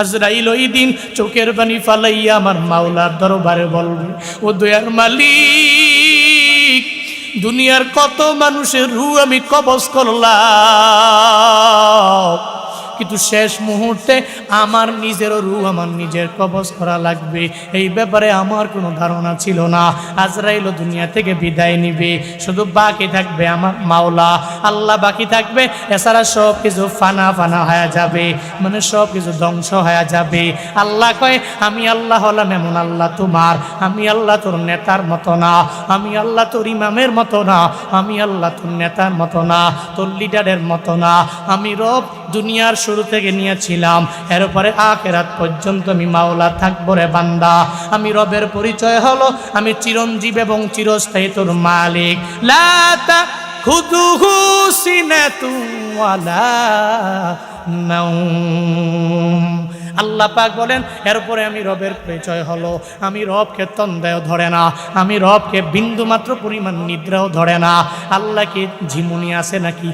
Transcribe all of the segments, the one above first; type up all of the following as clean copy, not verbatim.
আজরাইল ওই দিন চোখের পানি ফালাইয়া আমার মাওলার দরবারে বলবে, ও দয়ার মালিক, দুনিয়ার কত মানুষের রূহ আমি কবজ করলাম, কিন্তু শেষ মুহূর্তে আমার নিজেরও রূহ আমার নিজের কবজ করা লাগবে, এই ব্যাপারে আমার কোনো ধারণা ছিল না। আজরাইল দুনিয়া থেকে বিদায় নিবে, শুধু বাকি থাকবে আমার মাওলা আল্লাহ বাকি থাকবে, এছাড়া সব কিছু ফানা ফানা হয়ে যাবে, মানে সব কিছু ধ্বংস হয়ে যাবে। আল্লাহ কয়, আমি আল্লাহ হলাম এমন আল্লাহ তোমার, আমি আল্লাহ তোর নেতার মতো না, আমি আল্লাহ তোর ইমামের মতো না, আমি আল্লাহ তোর নেতার মতো না, তোর লিডারের মতো না। আমি রব দুনিয়ার শুরু থেকে নিয়েছিলাম, এরপরে আখিরাত পর্যন্ত আমি মাওলা থাকবো রে বান্দা। আমি রবের পরিচয় হলো আমি চিরঞ্জীব এবং চিরস্থায়ী তোর মালিক। লা তাখুযুহু সিনাতুন ওয়ালা নাওম। আল্লাহ পাক বলেন, এরপরে আমি রবের পরিচয় হলো আমি রবকে তন্দ্রাও ধরে না, আমি রবকে বিন্দু মাত্র পরিমাণ নিদ্রাও ধরে না। আল্লাহ কি ঝিমুনি আছে নাকি?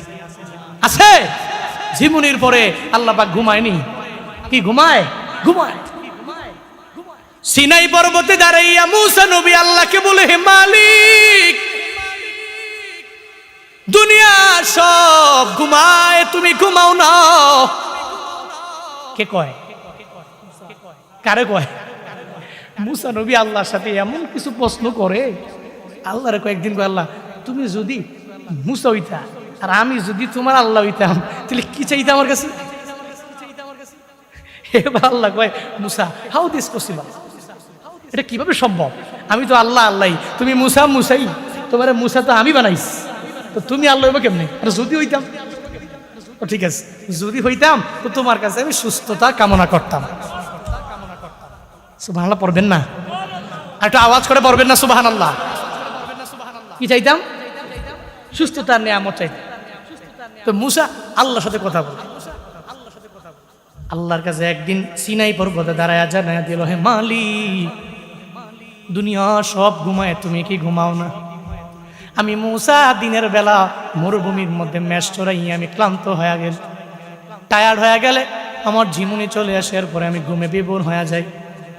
আছে? ঝিমুনির পরে আল্লাহ পাক ঘুমায়নি? কি ঘুমায়? ঘুমায়। সিনাই পর্বতে দাঁড়াইয়া মূসা নবী আল্লাহকে বলে, হে মালিক, দুনিয়া সব ঘুমায়, তুমি ঘুমাও না। কে কয়? কারে কয়? মূসা নবী আল্লাহর সাথে এমন কিছু প্রশ্ন করে, আল্লাহরে কয়েকদিন কয়, আল্লাহ তুমি যদি মূসা হইতা আর আমি যদি তোমার আল্লাহ হইতাম, তাহলে কি চাইতে আমার কাছে? এবার আল্লাহ কয়, মূসা, হাউ দিস পসিবল, এটা কিভাবে সম্ভব? আমি তো আল্লাহ আল্লাহ, তুমি মূসা মুসাই, তোমার মূসা তো আমি বানাইছি, তো তুমি আল্লাহ হইবা কেমনে? যদি হইতাম, ঠিক আছে, যদি হইতাম তো তোমার কাছে আমি সুস্থতা কামনা করতাম। সুবহানাল্লাহ পড়বেন না? একটা আওয়াজ করে পড়বেন না সুবহানাল্লাহ? কি চাইতাম? সুস্থতার নিয়ামত চাইতাম। তো মূসা আল্লাহর সাথে কথা বলে, আল্লাহর কাছে একদিন সিনাই পর্বতে দাঁড়ায় জানায়া দিল, হে মালিক, দুনিয়া সব ঘুমায়, তুমি কি ঘুমাও না? আমি মূসা দিনের বেলা মরুভূমির মধ্যে ম্যাশ চড়াইয়া আমি ক্লান্ত হয়ে গেল, টায়ার্ড হয়ে গেলে আমার ঝিমুনি চলে আসে, এরপরে আমি ঘুমে বিভোর হয়ে যাই।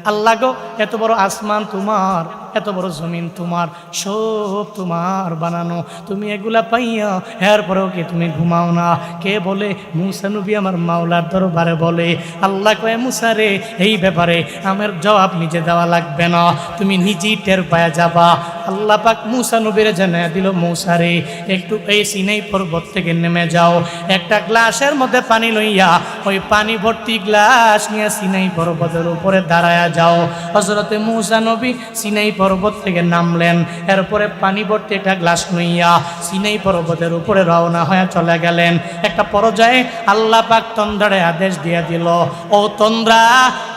আল্লাহ গো, এত বড় আসমান তোমার, এত বড় জমিন তোমার, সব তোমার বানানো, তুমি এগুলা পাইয়া এরপরেও কি তুমি ঘুমাও না? কে বলে? মূসা নবী আমার মাওলার দরবারে বলে। আল্লাহ কয়, মূসা রে, এই ব্যাপারে আমার জবাব নিজে দেওয়া লাগবে না, তুমি নিজেই টের পায়া যাবা। আল্লাহ পাক মূসা নবীরে জানায়া দিল, মূসা রে, একটু এই সিনাই পর্বত থেকে নেমে যাও, একটা গ্লাসের মধ্যে পানি লইয়া ওই পানি ভর্তি গ্লাস নিয়ে সিনাই পর্বতের উপরে দাঁড়ায়া যাও। হযরতে মূসা নবী সিনাই পর্বত থেকে নামলেন, এরপরে পানি ভর্তি একটা গ্লাস লইয়া সিনাই পর্বতের উপরে রওনা হয়ে চলে গেলেন। একটা পর্যায়ে আল্লাহ পাক তন্দ্রারে আদেশ দিয়ে দিল, ও তন্দ্রা,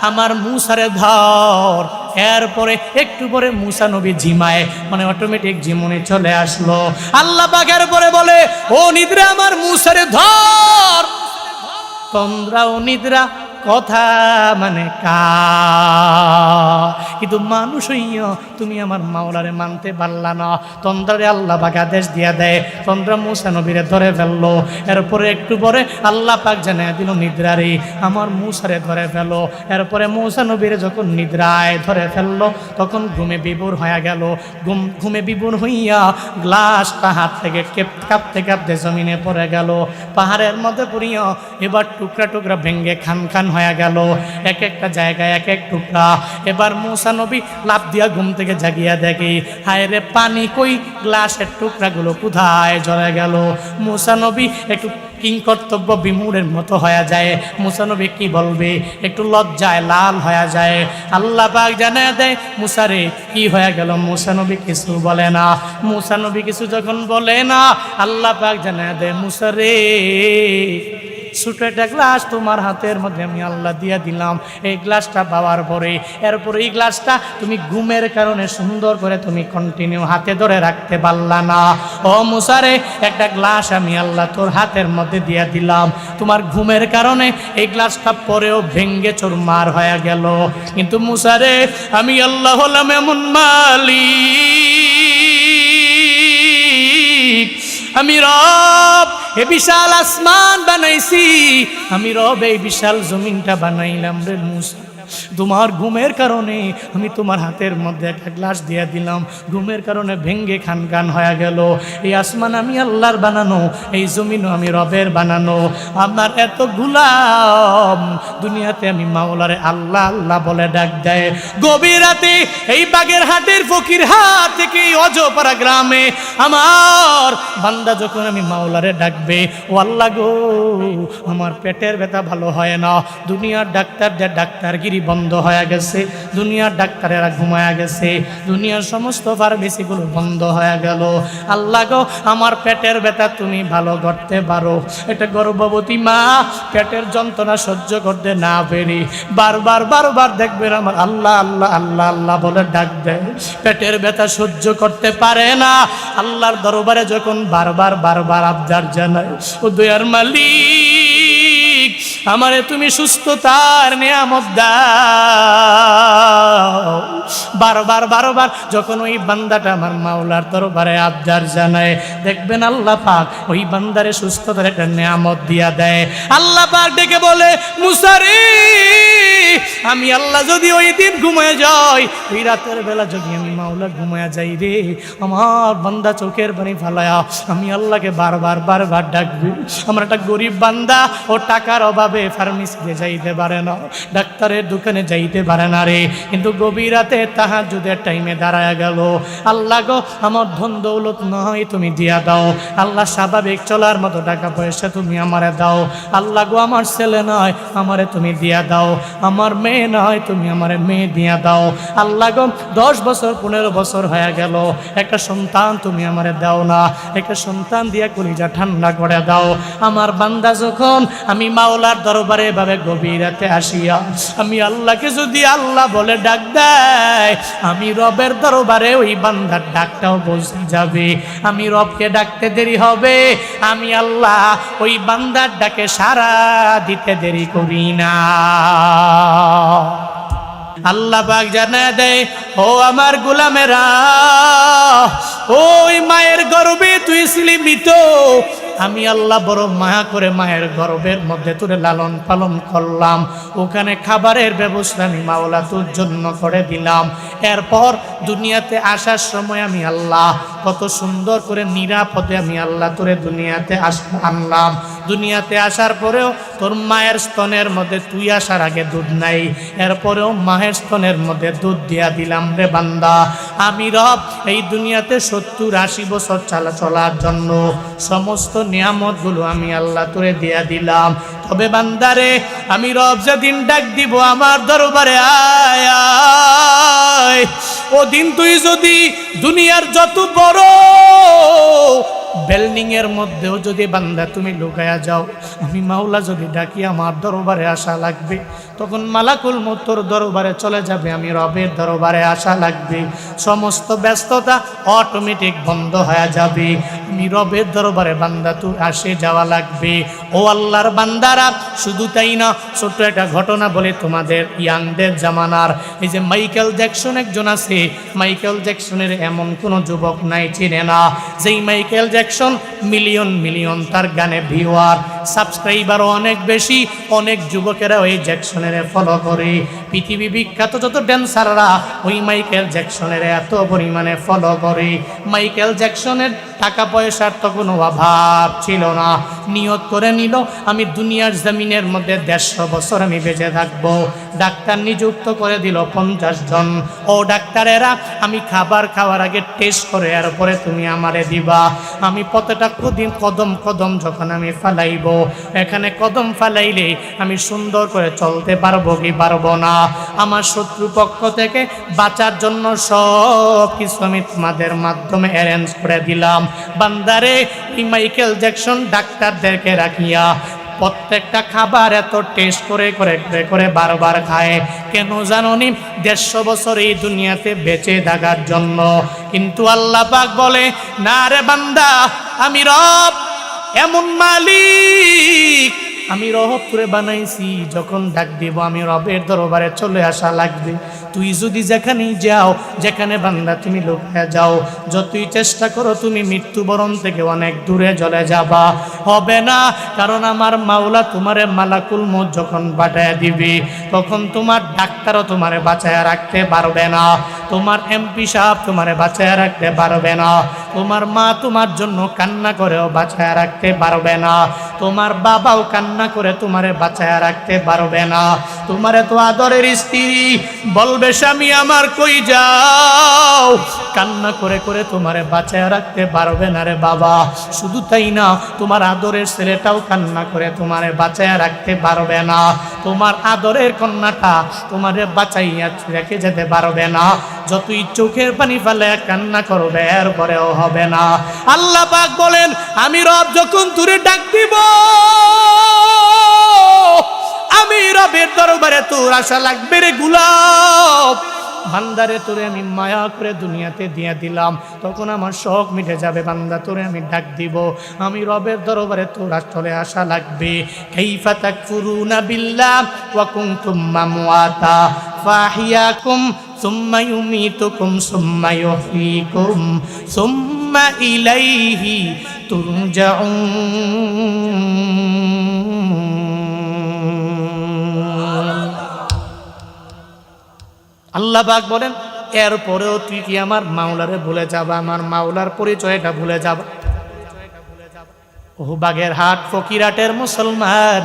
আমার মূসারে ধর। এরপরে একটু পরে মূসা নবী ঝিমায়, মানে অটোমেটিক ঝিমুনি চলে আসলো। আল্লাহ পাক এরপরে বলে, ও নিদ্রা, আমার মূসারে ধর। তন্দ্রা ও নিদ্রা কথা মানে কা, কিন্তু মানুষ হইয়া তুমি আমার মাওলারে মানতে পারলা না। তন্দ্রারে আল্লাহ পাক আদেশ দিয়া দেয়, তন্দ্রা মূসা নবীরে ধরে ফেললো। এরপরে একটু পরে আল্লাহ পাক জানায় দিল, নিদ্রারে, আমার মূসারে ধরে ফেলো। এরপরে মূসা নবীরে যখন নিদ্রায় ধরে ফেললো, তখন ঘুমে বিভোর হয়ে গেল। ঘুমে বিভোর হইয়া গ্লাসটা হাত থেকে কাঁপতে কাঁপতে জমিনে পড়ে গেল। পাহাড়ের মধ্যে পড়িয়া এবার টুকরা টুকরা ভেঙ্গে খান খান হয়ে গেল, এক একটা জায়গায় এক এক টুকরা। এবার মূসা নবী লাফ দিয়া ঘুম থেকে জাগিয়া দেখে, হায় রে, পানি কই, গ্লাসের টুকরাগুলো কোথায় জ্বলে গেল। মূসা নবী একটু কিংকর্তব্য বিমূঢ়ের মতো হয়ে যায়। মূসা নবী কি বলবে? একটু লজ্জায় লাল হয়ে যায়। আল্লাহ পাক জানায় দেয়, মূসা রে, কি হয়ে গেল? মূসা নবী কিছু বলে না। মূসা নবী কিছু যখন বলে না, আল্লাহ পাক জানায় দেয়, মূসা রে, ছোট একটা গ্লাস তোমার হাতের মধ্যে আমি আল্লাহ দিয়া দিলাম। এই গ্লাসটা পাওয়ার পরে এরপরে এই গ্লাসটা তুমি ঘুমের কারণে সুন্দর করে তুমি কন্টিনিউ হাতে ধরে রাখতে পারলা না। ও মূসা রে, একটা গ্লাস আমি আল্লাহ তোর হাতের মধ্যে দিয়া দিলাম, তোমার ঘুমের কারণে এই গ্লাসটা পরেও ভেঙ্গে চুরমার হয়ে গেল। কিন্তু মূসা রে, আমি আল্লাহ হলাম এমন মালিক, আমি রব এ বিশাল আসমান বানাইছি, আমি রব এই বিশাল জমিনটা বানাইলাম রে মুসা। তোমার ঘুমের কারণে আমি তোমার হাতের মধ্যে একটা গ্লাস দিয়ে দিলাম, ঘুমের কারণে ভেঙ্গে খান খান হয়ে গেল। এই আসমান আমি আল্লাহর বানানো, এই জমিনও আমি রবের বানানো। আমার এত গুলাম দুনিয়াতে আমি মাওলারে আল্লাহ আল্লাহ বলে ডাক দেয়। গভীর রাতে এই বাগেরহাটের ফকিরহাট থেকে এই অজপাড়া গ্রামে আমার বান্দা যখন আমি মাওলারে ডাকবে, ও আল্লাহ গো আমার পেটের ব্যথা ভালো হয় না, দুনিয়ার ডাক্তারদের ডাক্তারগিরি বন্ধ হয়ে গেছে, দুনিয়ার ডাক্তারেরা ঘুমায়া গেছে, দুনিয়ার সমস্ত ফার্মেসিগুলো বন্ধ হয়ে গেল। আল্লাহ গো আমার পেটের ব্যথা তুমি ভালো করতে পারো। এটা গর্ভবতী মা পেটের যন্ত্রণা সহ্য করতে না পেরে বারবার বারবার দেখবেন আমার আল্লাহ আল্লাহ আল্লাহ আল্লাহ বলে ডাক দেয়, পেটের ব্যথা সহ্য করতে পারে না। আল্লাহর দরবারে যখন বারবার বারবার আবদার জানায়, ও দয়ার মালিক আমারে তুমি সুস্থতার নিয়ামত দাও। বারবার বারবার যখন ওই বান্দাটা আমার মাওলার দরবারে আবদার জানায়, দেখবেন আল্লাহ পাক ওই বান্দারে সুস্থতার একটা নিয়ামত দিয়া দেয়। আল্লাহ পাক ডেকে বলে, মুসা রে আমি আল্লাহ যদি ওই দিন ঘুমায় যাই, ওই রাতের বেলা যদি আমি মাওলা ঘুমায় যাই রে, আমার বান্দা চোখের পানি ফালায়া আমি আল্লাহকে বারবার বারবার ডাকবি। আমার একটা গরিব বান্দা, ও টাকার অভাবে ফার্মেসিতে যাইতে পারে না, ডাক্তারের দোকানে যাইতে পারে না রে, কিন্তু গভীর রাতে তাহাজ্জুদের টাইমে দাঁড়ায় গেল। আল্লাহ গো আমার ধন দৌলত নয় তুমি দিয়া দাও, আল্লাহ স্বাভাবিক চলার মতো টাকা পয়সা তুমি আমারে দাও। আল্লাহ গো আমার ছেলে নয় আমারে তুমি দিয়া দাও, আমার মেয়ে নয় তুমি আমারে মেয়ে দিয়া দাও। আল্লাহ গো 10 বছর 15 বছর হয়ে গেল, একটা সন্তান তুমি আমারে দাও না, একটা সন্তান দিয়া কলিজা ঠান্ডা করে দাও। আমার বান্দা যখন আমি মাওলার দরবারে এভাবে গভীর রাতে আসিয়া আমি আল্লাহকে যদি আল্লাহ বলে ডাক দেয়, আমি রবের দরবারে ওই বান্দার ডাকটাও পৌঁছে যাবে। আমি রবকে ডাকতে দেরি হবে, আমি আল্লাহ ওই বান্দার ডাকে সাড়া দিতে দেরি করি না। আল্লাহ পাক জানায় দেয়, ও আমার গোলামেরা, ওই মায়ের গর্ভে তুই ছিলি মৃত, আমি আল্লাহ বড় মায়া করে মায়ের গর্ভের মধ্যে তোরে লালন পালন করলাম, ওখানে খাবারের ব্যবস্থা আমি মাওলা তোর জন্য করে দিলাম। এরপর দুনিয়াতে আসার সময় আমি আল্লাহ কত সুন্দর করে নিরাপদে আমি আল্লাহ তোরে দুনিয়াতে আনলাম। দুনিয়াতে আসার পরেও তোর মায়ের স্তনের মধ্যে তুই আসার আগে দুধ নাই, এরপরেও মায়ের স্তনের মধ্যে দুধ দিয়া দিলাম রে বান্দা। আমি রব এই দুনিয়াতে 70-80 বছর চলার জন্য সমস্ত নিয়ামতগুলো আমি আল্লাহ তোরে দিয়া দিলাম। তবে বান্দারে আমি রব যেদিন ডাক দিব আমার দরবারে আয় আয়, ও দিন তুই যদি দুনিয়ার যত বড় বিল্ডিং এর মধ্যেও যদি বান্দা তুমি লুকায়া যাও, আমি মাওলা যদি ডাকি আমার দরবারে আসা লাগবে, তখন মালাকুল মউত তোর দরবারে চলে যাবে, আমি রবের দরবারে আসা লাগবে, সমস্ত ব্যস্ততা অটোমেটিক বন্ধ হয়ে যাবে, আমি রবের দরবারে বান্দা তুই আসে যাওয়া লাগবে। ও আল্লাহর বান্দারা, শুধু তাই না, ছোট্ট একটা ঘটনা বলে তোমাদের ইয়াংদের জামানার, এই যে মাইকেল জ্যাকসন একজন আছে, মাইকেল জ্যাকসনের এমন কোনো যুবক নাই চিনে না, যেই মাইকেল জ্যাকসন মিলিয়ন মিলিয়ন তার গানে ভিউয়ার, সাবস্ক্রাইবারও অনেক বেশি, অনেক যুবকেরা ওই জ্যাকসনের ফলো করে। পৃথিবী বিখ্যাত যত ড্যান্সাররা ওই মাইকেল জ্যাকসনের এত পরিমাণে ফলো করে। মাইকেল জ্যাকসনের টাকা পয়সার তো কোনো অভাব ছিল না, নিয়ত করে নিল আমি দুনিয়ার জমিনের মধ্যে 150 বছর আমি বেঁচে থাকবো। ডাক্তার নিযুক্ত করে দিল 50 জন। ও ডাক্তারেরা, আমি খাবার খাওয়ার আগে টেস্ট করে এরপরে তুমি আমারে দিবা। আমি প্রত্যেকটা কদম কদম যখন আমি ফালাইব, এখানে কদম ফালাইলে আমি সুন্দর করে চলতে পারবো কি পারবো না, আমার শত্রুপক্ষ থেকে বাঁচার জন্য সব কিছু আমি তোমাদের মাধ্যমে অ্যারেঞ্জ করে দিলাম। বান্দারে, এই মাইকেল জ্যাকসন ডাক্তারদেরকে রাখিয়া প্রত্যেকটা খাবার এত টেস্ট করে করে করে বারবার খায় কেন জানোনি? 150 বছর এই দুনিয়াতে বেঁচে থাকার জন্য। কিন্তু আল্লাহ পাক বলে, না রে বান্দা, আমি রব এমন মালিক আমি রব করে বানাইছি, যখন ডাক দিব আমি রবের দরবারে চলে আসা লাগবে। তুই যদি যেখানেই যাও, যেখানে বান্দা তুমি লুকিয়ে যাও, যতই চেষ্টা করো তুমি মৃত্যুবরণ থেকে অনেক দূরে চলে যাবা, হবে না। কারণ আমার মাওলা তোমারে মালাকুল মউত যখন পাঠায় দিবে, তখন তোমার ডাক্তারও তোমারে বাঁচায় রাখতে পারবে না, তোমার এমপি সাহেব তোমারে বাঁচায় রাখতে পারবে না, তোমার মা তোমার জন্য কান্না করেও বাঁচায় রাখতে পারবে না, তোমার বাবাও কান্না করে তোমারে বাঁচায় রাখতে পারবে না। তোমার এত আদরের স্ত্রী বলবে স্বামী আমার কই যাও, কান্না করে করে তোমারে বাঁচায় রাখতে পারবে না রে বাবা। শুধু তাই না, তোমার আদরের ছেলেটাও কান্না করে তোমারে বাঁচায় রাখতে পারবে না, তোমার আদরের কন্যাটা তোমারে বাঁচাইয়া রেখে যেতে পারবে না। যতই চোখের পানি ফেলে কান্না করবে, এরপরেও হবে না। আল্লাহ পাক বলেন আমি রব যখন তোরে ডাক দিব, আমি রবের দরবারে তোর আশা লাগবে রে গোলাপ বান্দারে, তোরে আমি মায়া করে দুনিয়াতে দিয়ে দিলাম, তখন আমার শখ মিটে যাবে। বান্দা তোরে আমি ডাক দিব, আমি রবের দরবারে তোর চলে আসা লাগবে। কাইফা তাকফুরুনা বিল্লাহ ওয়া কুনতুম আমওয়াতা ফাহিয়াকুম সুম্মা ইউমিতুকুম সুম্মা ইউহয়িকুম সুম্মা ইলাইহি তুরজাউন। আল্লাহ পাক বলেন এরপরেও তুই কি আমার মাওলারে ভুলে যাবা, আমার মাওলার পরিচয়টা ভুলে যাবা? ও বাগেরহাট ফকিরহাটের মুসলমান,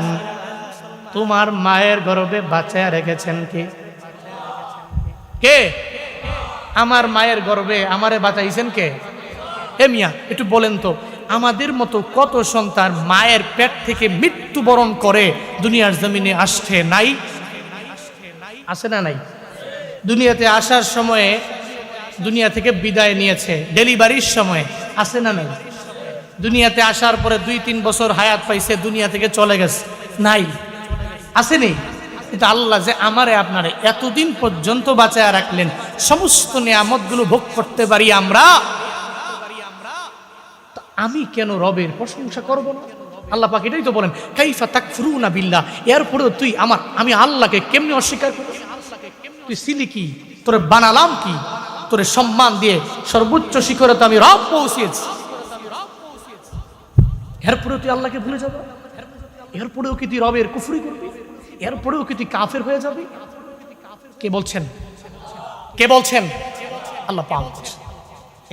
তোমার মায়ের গর্ভে বাঁচায় রেখেছেন কে? কে? আমার মায়ের গর্ভে আমারে বাঁচাইছেন কে? এ মিয়া একটু বলেন তো, আমাদের মতো কত সন্তান মায়ের পেট থেকে মৃত্যুবরণ করে দুনিয়ার জমিনে আসছে নাই? আসে না নাই? দুনিয়াতে আসার সময়ে দুনিয়া থেকে বিদায় নিয়েছে, ডেলিভারির সময় আসে না নাই? দুনিয়াতে আসার পরে 2-3 বছর হায়াত পাইছে, দুনিয়া থেকে চলে গেছে, নাই? আসেনি? কিন্তু আল্লাহ যে আমারে আপনারে এতদিন পর্যন্ত বাঁচায় রাখলেন, সমস্ত নিয়ামতগুলো ভোগ করতে পারি আমরা, আমি কেন রবের প্রশংসা করব না? আল্লাহ পাক এটাই তো বলেন কাইফা তাকফুরুনা বিল্লাহ, এরপরেও তুই আমি আল্লাহকে কেমনে অস্বীকার করবি? তুই ছিলি কি? তোরে বানালাম কি? তোরে সম্মান দিয়ে সর্বোচ্চ শিখরে তো আমি রব পৌঁছিয়েছি, এরপরেও তুই আল্লাহকে ভুলে যাবি? এরপরেও কি তুই রবের কুফরি করবি? এরপরেও কি তুই কাফের হয়ে যাবি? কে বলছেন? কে বলছেন? আল্লাহ পাক বলছেন।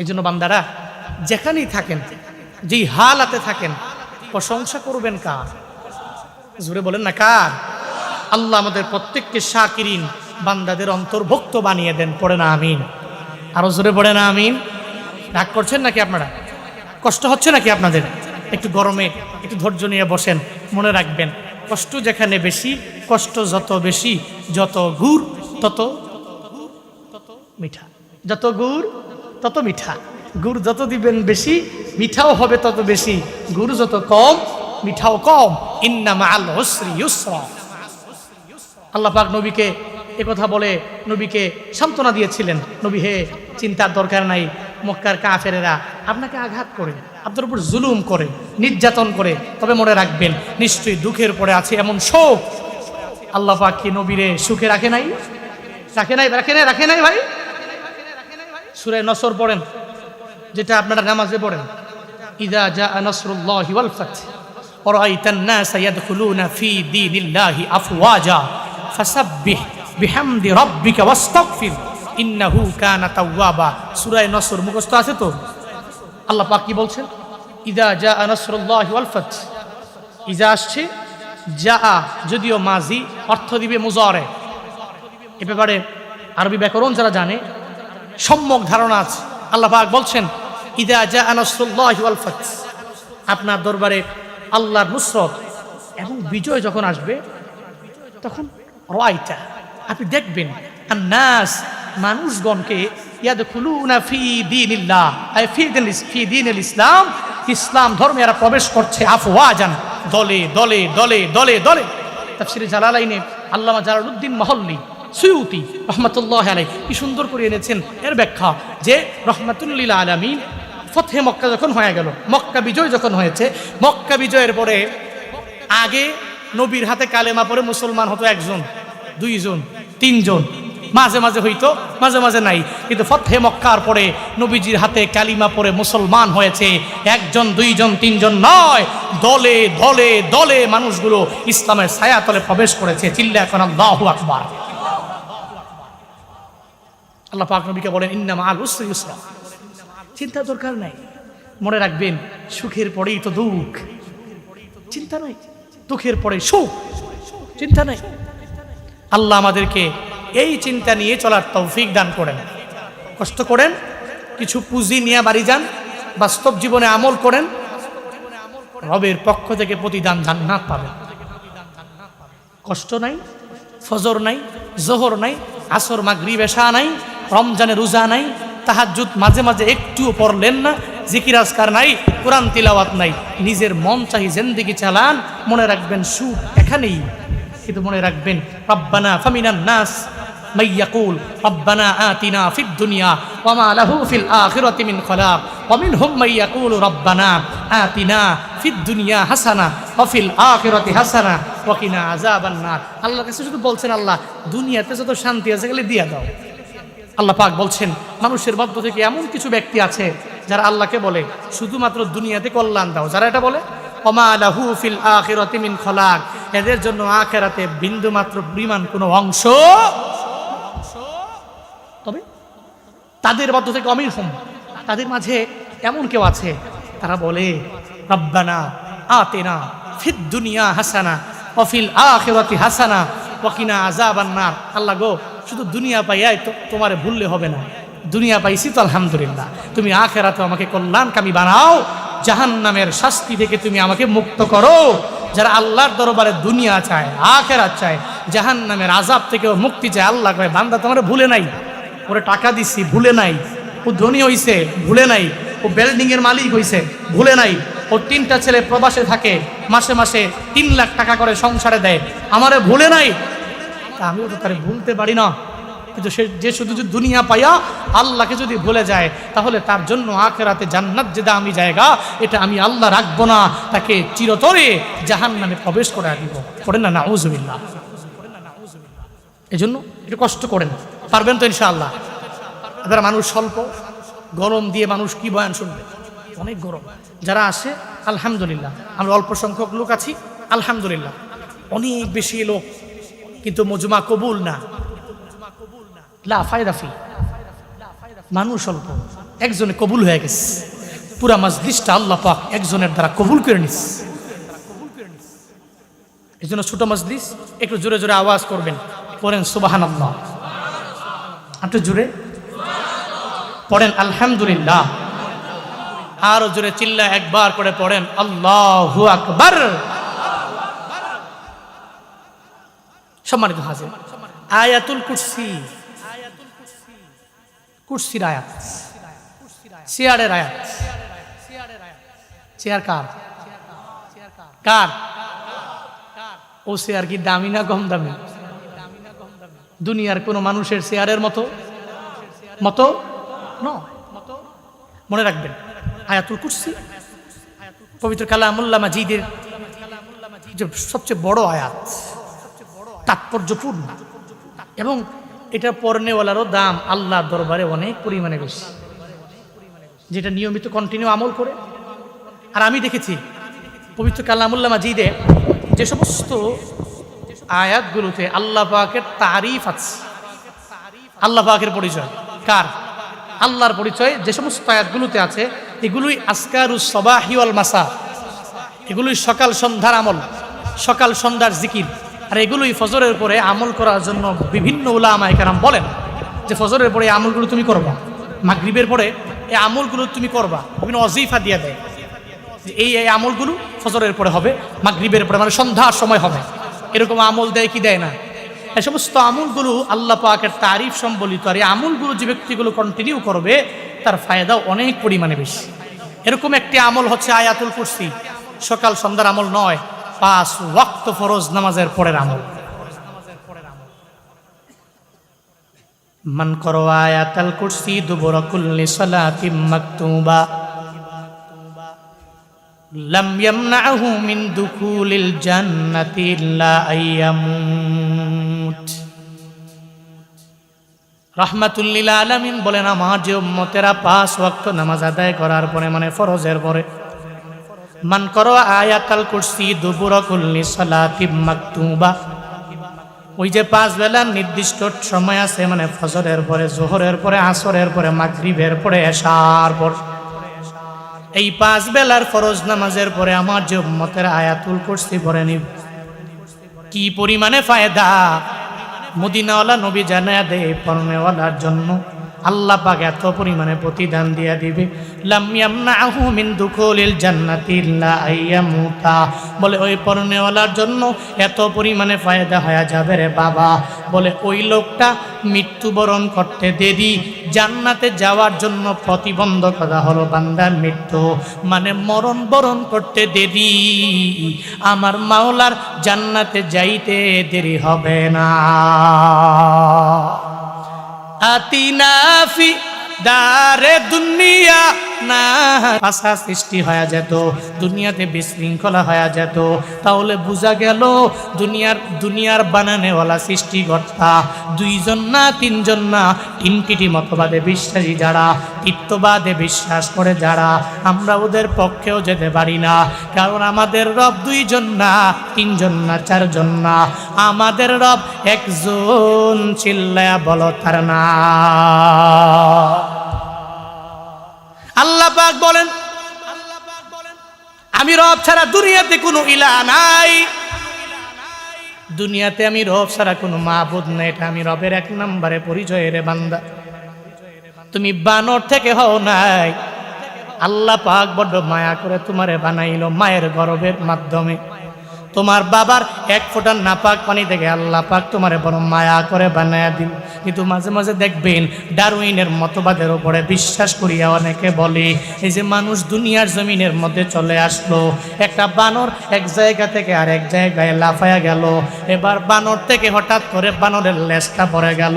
এই জন্য বান্দারা যেখানেই থাকেন, যেই হালাতে থাকেন, প্রশংসা করবেন কার? জোরে বলেন না কার? আল্লাহ আমাদের প্রত্যেককে শাকিরিন বান্দাদের অন্তর্ভুক্ত বানিয়ে দেন। পড়ে না আমিন। আরো জোরে পড়ে না আমিন। রাগ করছেন নাকি আপনারা? কষ্ট হচ্ছে নাকি আপনাদের? একটু গরমে একটু ধৈর্য নিয়ে বসেন। মনে রাখবেন, কষ্ট যেখানে বেশি, কষ্ট যত বেশি, যত গুড় তত মিঠা, যত গুড় তত মিঠা। গুড় যত দিবেন বেশি, মিঠাও হবে তত বেশি। গুড় যত কম, মিঠাও কম। ইন্না মাআল উসরি ইউসরা। আল্লাহ পাক নবীকে একথা বলে নবীকে সান্ত্বনা দিয়েছিলেন, নবী হে, চিন্তার দরকার নাই। মক্কার কাফেরেরা আপনাকে আঘাত করে, আপনার উপর জুলুম করে, নির্যাতন করে, তবে মনে রাখবেন নিশ্চয়ই দুঃখের পরে আছে এমন শোক। আল্লাহ পাক কি নবীরে সুখে রাখে নাই? রাখে নাই? রাখে নাই? রাখে নাই ভাই? সূরা নসর পড়েন, যেটা আপনারা নামাজে পড়েন। ইযা জাআ নাসরুল্লাহি ওয়াল ফাth ওয়া রাআইতান নাসা ইয়াদখুলুনা ফি দীনিল্লাহি আফওয়াজা ফাসাব্বিহ বিহামদি রাব্বিকা ওয়াস্তাগফির ইন্নাহু কানা তাওয়াবা। সূরা নসর মুখস্থ আছে তো? আল্লাহ পাক কি বলছেন? ইযা জাআ নাসরুল্লাহি ওয়াল ফাth। ইযা আসছে, জাআ যদিও মাজি, অর্থ দিবে মুজারে। এ ব্যাপারে আরবি ব্যাকরণ যারা জানে সম্যক ধারণা আছে। আল্লাহ পাক বলছেন ইযা জাআ নাসরুল্লাহি ওয়াল ফাth, আপনার দরবারে আল্লাহর নুসরত এবং বিজয় যখন আসবে, তখন রাআইতা, আপনি দেখবেন, আন-নাস, মানুষগণকে, ইয়াদখুলুনা ফি দীনিল্লাহ, আই ফি দীনিল ইসলাম, ইসলাম ধর্মে এরা প্রবেশ করছে, আফওয়াজান, দলে দলে দলে দলে দলে। তাফসীরে জালালাইনে আল্লামা জালালউদ্দিন মহল্লি সুয়ুতি রহমাতুল্লাহ আলাইহি কি সুন্দর করে এনেছেন এর ব্যাখ্যা, যে রহমাতুল লিল আলামিন ফতহে মক্কা যখন হয়ে গেল, মক্কা বিজয় যখন হয়েছে, মক্কা বিজয়ের পরে আগে নবীর হাতে কালেমা পড়ে মুসলমান হতো একজন, দুইজন, তিনজন, মাঝে মাঝে হইতো, মাঝে মাঝে নাই। কিন্তু ফতহে মক্কার পরে নবীজির হাতে কালিমা পড়ে মুসলমান হয়েছে একজন, দুইজন, তিনজন নয়, দলে দলে দলে মানুষগুলো ইসলামের ছায়াতলে প্রবেশ করেছে। চিল্লা এখন আল্লাহু আকবার। আল্লাহ পাক নবীকে বলেন ইন্না মাআল উসরি ইউসরা। চিন্তা দরকার নাই, মনে রাখবেন সুখের পরেই তো দুঃখ, চিন্তা নাই। দুঃখের পরে সুখ, চিন্তা নাই। আল্লাহ আমাদেরকে এই চিন্তা নিয়ে চলার তৌফিক দান করেন। কষ্ট করেন, কিছু পুঁজি নিয়ে বাড়ি যান, বাস্তব জীবনে আমল করেন, রবের পক্ষ থেকে প্রতিদান জান্নাত পাবেন। কষ্ট নাই, ফজর নাই, জোহর নাই, আসর মাগরিব এশা নাই, রমজানের রোজা নাই, তাহাজ্জুদ মাঝে মাঝে একটুও পড়লেন না, জিকির আজকার নাই, কোরআন তিলাওয়াত নাই, নিজের মন চাহি জিন্দেগি চালান। মনে রাখবেন সুখ এখানেই, কিন্তু মনে রাখবেন রব্বানা ফামিনান নাস মাইয়াকুল রব্বানা আতিনা ফিদ দুনিয়া ওয়া মা লাহু ফিল আখিরাতি মিন খলাক ওয়া মিনহুম মাইয়াকুল রব্বানা আতিনা ফিদ দুনিয়া হাসানা ওয়া ফিল আখিরাতি হাসানা ওয়া কিনা আযাবান নার। আল্লাহর কাছে শুধু বলছেন আল্লাহ দুনিয়াতে যত শান্তি আছে গেলে দিয়া দাও। আল্লাহ পাক বলছেন মানুষের মধ্য থেকে এমন কিছু ব্যক্তি আছে যারা আল্লাহকে বলে শুধুমাত্র দুনিয়াতে কল্যাণ দাও। যারা এটা বলে ওমা লাহু ফিল আখিরাতি মিন খলাক, এদের জন্য আখিরাতে বিন্দুমাত্র পরিমাণ কোনো অংশ। তবে তাদের মধ্য থেকে অমির হুম, তাদের মাঝে এমন কেউ আছে তারা বলে রব্বানা আতিনা ফিদ দুনিয়া হাসানা ওয়া ফিল আখিরাতি হাসানা ওয়া কিনা আযাবান নার। আল্লাহ গো শুধু দুনিয়া পাইয়াই তো তোমারে ভুললে হবে না, দুনিয়া পাইছি তো আলহামদুলিল্লাহ, তুমি আখিরাতে আমাকে কল্যাণকামী বানাও, জাহান্নামের শাস্তি থেকে তুমি আমাকে মুক্ত করো। যারা আল্লাহর দরবারে দুনিয়া চায়, আখিরাত চায়, জাহান্নামের আযাব থেকেও মুক্তি চায়, আল্লাহ কয় বান্দা তোমারে ভুলে নাই, ওরে টাকা দিচ্ছি ভুলে নাই, ও ধনী হইছে ভুলে নাই, ও বিল্ডিং এর মালিক হইছে ভুলে নাই, ও 3টা ছেলে প্রবাসে থাকে, মাসে মাসে 3 লাখ টাকা করে সংসারে দেয়, আমারে ভুলে নাই। তা আমিও তো তারে ভুলতে পারি না। কিন্তু সে যে শুধু দুনিয়া পাইয়া আল্লাহকে যদি ভুলে যায় তাহলে তার জন্য আখিরাতে জান্নাত যে দামি জায়গা এটা আমি আল্লাহ রাখবো না, তাকে চিরতরে জাহান্নামে প্রবেশ করে দিব। করেন না নাউজুবিল্লাহ। এই জন্য একটু কষ্ট করেন, পারবেন তো ইনশাআল্লাহ। এবার মানুষ স্বল্প, গরম দিয়ে মানুষ কি বয়ান শুনবে, অনেক গরম। যারা আসে আলহামদুলিল্লাহ, আমরা অল্প সংখ্যক লোক আছি আলহামদুলিল্লাহ, অনেক বেশি লোক কিন্তু মজমা কবুল না, লা ফায়দা ফি, মানুষ অল্প, একজনে কবুল হয়ে গেছে, পুরা মজলিসটা আল্লাহ পাক একজনের দ্বারা কবুল করে নিছে। এই জন্য ছোট মজলিস, একটু জোরে জোরে আওয়াজ করবেন, পড়েন সুবহানাল্লাহ, একটু জোরে পড়েন আলহামদুলিল্লাহ, আরো জোরে চিল্লা একবার করে পড়েন আল্লাহু আকবার। সম্মানিত হাজির, আয়াতুল কুরসি, কুরসির আয়াত, চেয়ারের আয়াত। Chair car? কার? ও চেয়ার কি দামি না কম দামি? দুনিয়ার কোন মানুষের চেয়ারের মতো মতো নয়। মনে রাখবেন আয়াতুল কুরসি পবিত্র কালামুল্লাহ মাজিদের সবচেয়ে বড় আয়াত, তাৎপর্যপূর্ণ, এবং এটা পড়নেওয়ালারও দাম আল্লাহর দরবারে অনেক পরিমাণে বেশি, যেটা নিয়মিত কন্টিনিউ আমল করে। আর আমি দেখেছি পবিত্র কালামুল্লাহ মাজিদে যে সমস্ত আয়াতগুলোতে আল্লাহ পাকের তারিফ আছে, আল্লাহ পাকের পরিচয়, কার? আল্লাহর পরিচয় যে সমস্ত আয়াতগুলোতে আছে এগুলোই আসকারুস সবাহি ওয়াল মাসা, এগুলোই সকাল সন্ধ্যার আমল, সকাল সন্ধ্যার জিকির। আর এগুলোই ফজরের পরে আমল করার জন্য বিভিন্ন উলামায়ে কেরাম বলেন যে ফজরের পরে এই আমলগুলো তুমি করবা, মাগরিবের পরে এই আমলগুলো তুমি করবা, বিভিন্ন ওয়াজিফা দিয়ে দেয় যে এই আমলগুলো ফজরের পরে হবে, মাগরিবের পরে মানে সন্ধ্যার সময় হবে, এরকম আমল দেয় কি দেয় না? এই সমস্ত আমলগুলো আল্লাহ পাকের তারিফ সম্বলিত। আর এই আমলগুলো যে ব্যক্তিগুলো কন্টিনিউ করবে তার ফায়দাও অনেক পরিমাণে বেশি। এরকম একটি আমল হচ্ছে আয়াতুল কুরসি, সকাল সন্ধ্যার আমল নয়, 5 ওয়াক্ত ফরজ নামাজের পরের আমল। মান করা আয়াতুল কুরসি দুবুরা কুল্লি সালাতিন মাকতুবা, লাম ইয়ামনাহু মিন দুকুলিল জান্নাতি ইল্লা আইয়ামুত। রাহমাতুল লিল আলামিন বলেন, আমার যে উম্মতেরা 5 ওয়াক্ত নামাজ আদায় করার পরে মানে ফরজের পরে মান করো আয়াতাল কুরসি দুবুরা কুল্লি সালাতিম মাকতুবা, ওই যে 5 বেলার নির্দিষ্ট সময় আছে মানে ফজরের পরে, জোহরের পরে, আসরের পরে, মাগরিবের পরে, এশার পর, এই 5 বেলার ফরজ নামাজের পরে আমার যে উম্মতের আয়াতুল কুরসি পড়ে নিব, কি পরিমাণে ফায়দা মদিনাওয়ালা নবী জানায়া দেয় পরনেওয়ালার জন্য। আল্লাহ পাক এত পরিমাণে প্রতিদান দিয়া দিবে, লাম ইয়ামনাহু মিন দুকুলিল জান্নাতি ইল্লা আইয়ামুতা, বলে ওই পরনেওয়ালার জন্য এত পরিমাণে ফায়দা হয়ে যাবে রে বাবা। বলে ওই লোকটা মৃত্যুবরণ করতে দেরি, জান্নাতে যাওয়ার জন্য প্রতিবন্ধকতা হলো বান্দার মৃত্যু, মানে মরণ বরণ করতে দেরি, আমার মাওলার জান্নাতে যাইতে দেরি হবে না। আতিনা ফি দারে দুনিয়া না আশা সৃষ্টি হয়ে যেত, দুনিয়াতে বিশৃঙ্খলা হয়ে যেত, তাহলে বোঝা গেল দুনিয়ার বানানেওয়ালা সৃষ্টিকর্তা 2 জন না 3 জন না, 3টি মতবাদে বিশ্বাসী যারা, তৃতীয়বাদে বিশ্বাস করে যারা, আমরা ওদের পক্ষেও যেতে পারি না, কারণ আমাদের রব 2 জন না 3 জন না 4 জন না, আমাদের রব একজন, চিল্লায়া বলো তার না। আল্লাহ পাক বলেন, আমি রব ছাড়া দুনিয়াতে কোনো ইলাহ নাই, দুনিয়াতে আমি রব ছাড়া কোনো মাবুদ নাই, এটা আমি রবের 1 নম্বরে পরিচয় রে বান্দা। তুমি বানর থেকে হও নাই, আল্লাহ পাক বড় মায়া করে তোমারে বানাইলো মায়ের গর্ভের মাধ্যমে, তোমার বাবার 1 ফোঁটা নাপাক পানি থেকে আল্লাহ পাক তোমারে বড় মায়া করে বানায়া দিল। কিন্তু মাঝে মাঝে দেখবেন ডারউইনের মতবাদের উপরে বিশ্বাস করিয়া অনেকে বলে, এই যে মানুষ দুনিয়ার জমিনের মধ্যে চলে আসলো, একটা বানর এক জায়গা থেকে আরেক জায়গায় লাফায়া গেল, এবার বানর থেকে হঠাৎ করে বানরের লেজটা পড়ে গেল,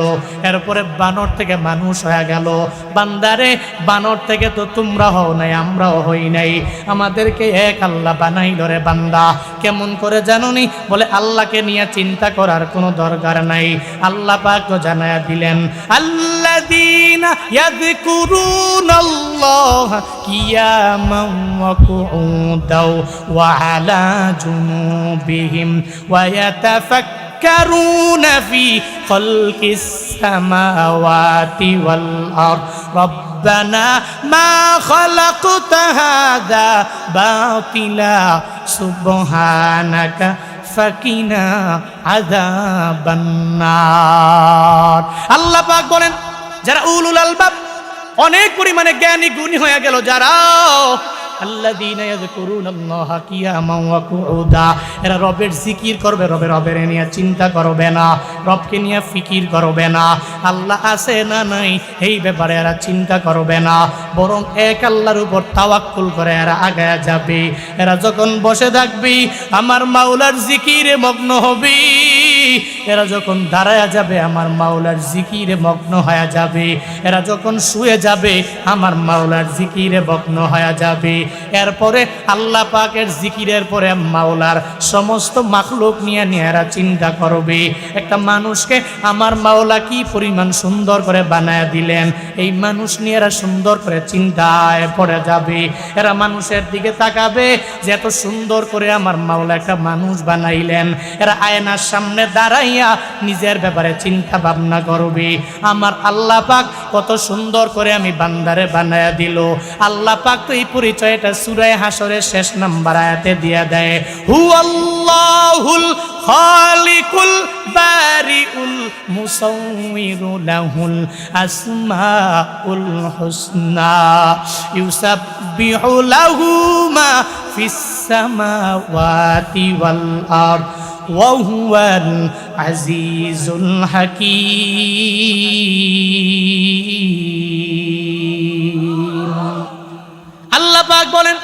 এরপরে বানর থেকে মানুষ হয়ে গেল। বান্দারে, বানর থেকে তো তোমরা হও নাই, আমরাও হই নাই, আমাদেরকে এক আল্লাহ বানাইল রে বান্দা। কেমন করে জানোনি? বলে আল্লাহকে নিয়ে চিন্তা করার কোনো দরকার নাই, আল্লাহ পাক তো জানায়া দিলেন, আল্লাযীনা ইয়াযকুরুনাল্লাহা কিয়ামান ওয়া কুউদাও ওয়া আলা জুনুবিহিম ওয়া ইয়াতাফাক্কারুনা ফি খালকিস সামাওয়াতি ওয়াল আরদ রব্বানা মা খালাকতা হাযা বাতিলা সুবহানাকা ফাকিনা আযাবান নার। আল্লাহ পাক বলেন, যারা উলুল আলবাব, অনেক পরিমাণে জ্ঞানী গুণী হয়ে গেল যারা, আল্লাযীনা ইয়াযকুরুনাল্লাহা কিয়ামান ওয়া কুউদা, এরা রবের জিকির করবে, রবের নিয়ে চিন্তা করবে না, রবকে নিয়ে ফিকির করবে না, আল্লাহ আছে না নাই এই ব্যাপারে এরা চিন্তা করবে না, বরং এক আল্লাহর উপর তাওয়াক্কুল করে এরা আগায়া যাবে। এরা যখন বসে থাকবে আমার মাওলার জিকিরে মগ্ন হবে, এরা যখন দাঁড়ায়া যাবে আমার মাওলার জিকিরে মগ্ন হয়ে যাবে, এরা যখন শুয়ে যাবে আমার মাওলার জিকিরে মগ্ন হয়ে যাবে। এরপরে আল্লাহ পাকের জিকিরের পরে মাওলার সমস্ত মাখলুক নিয়ে এরা চিন্তা করবে, একটা মানুষকে আমার মাওলা কি পরিমাণ সুন্দর করে বানায় দিলেন, এই মানুষ নিয়ে এরা সুন্দর করে চিন্তায় পড়ে যাবে। এরা মানুষের দিকে তাকাবে যে এত সুন্দর করে আমার মাওলা একটা মানুষ বানাইলেন, এরা আয়নার সামনে দাঁড়াইয়া নিজের ব্যাপারে চিন্তা ভাবনা করবে, আমার আল্লাহ পাক কত সুন্দর করে আমি বান্দারে বানায়া দিল। আল্লাহ পাক তো এই পরিচয়টা সূরা হাশরের শেষ নাম্বার আয়াতে দিয়া দেয়, হু আল্লাহুল খালিকুল বারিউল মুসাউমিরু লাহুল আসমাউল হুসনা ইউসাব্বিহু লাহু মা ফিস সামাওয়াতি ওয়াল আরদ ওয়া হুয়াল আজিজুল হাকীম। আল্লাহ পাক বলেন,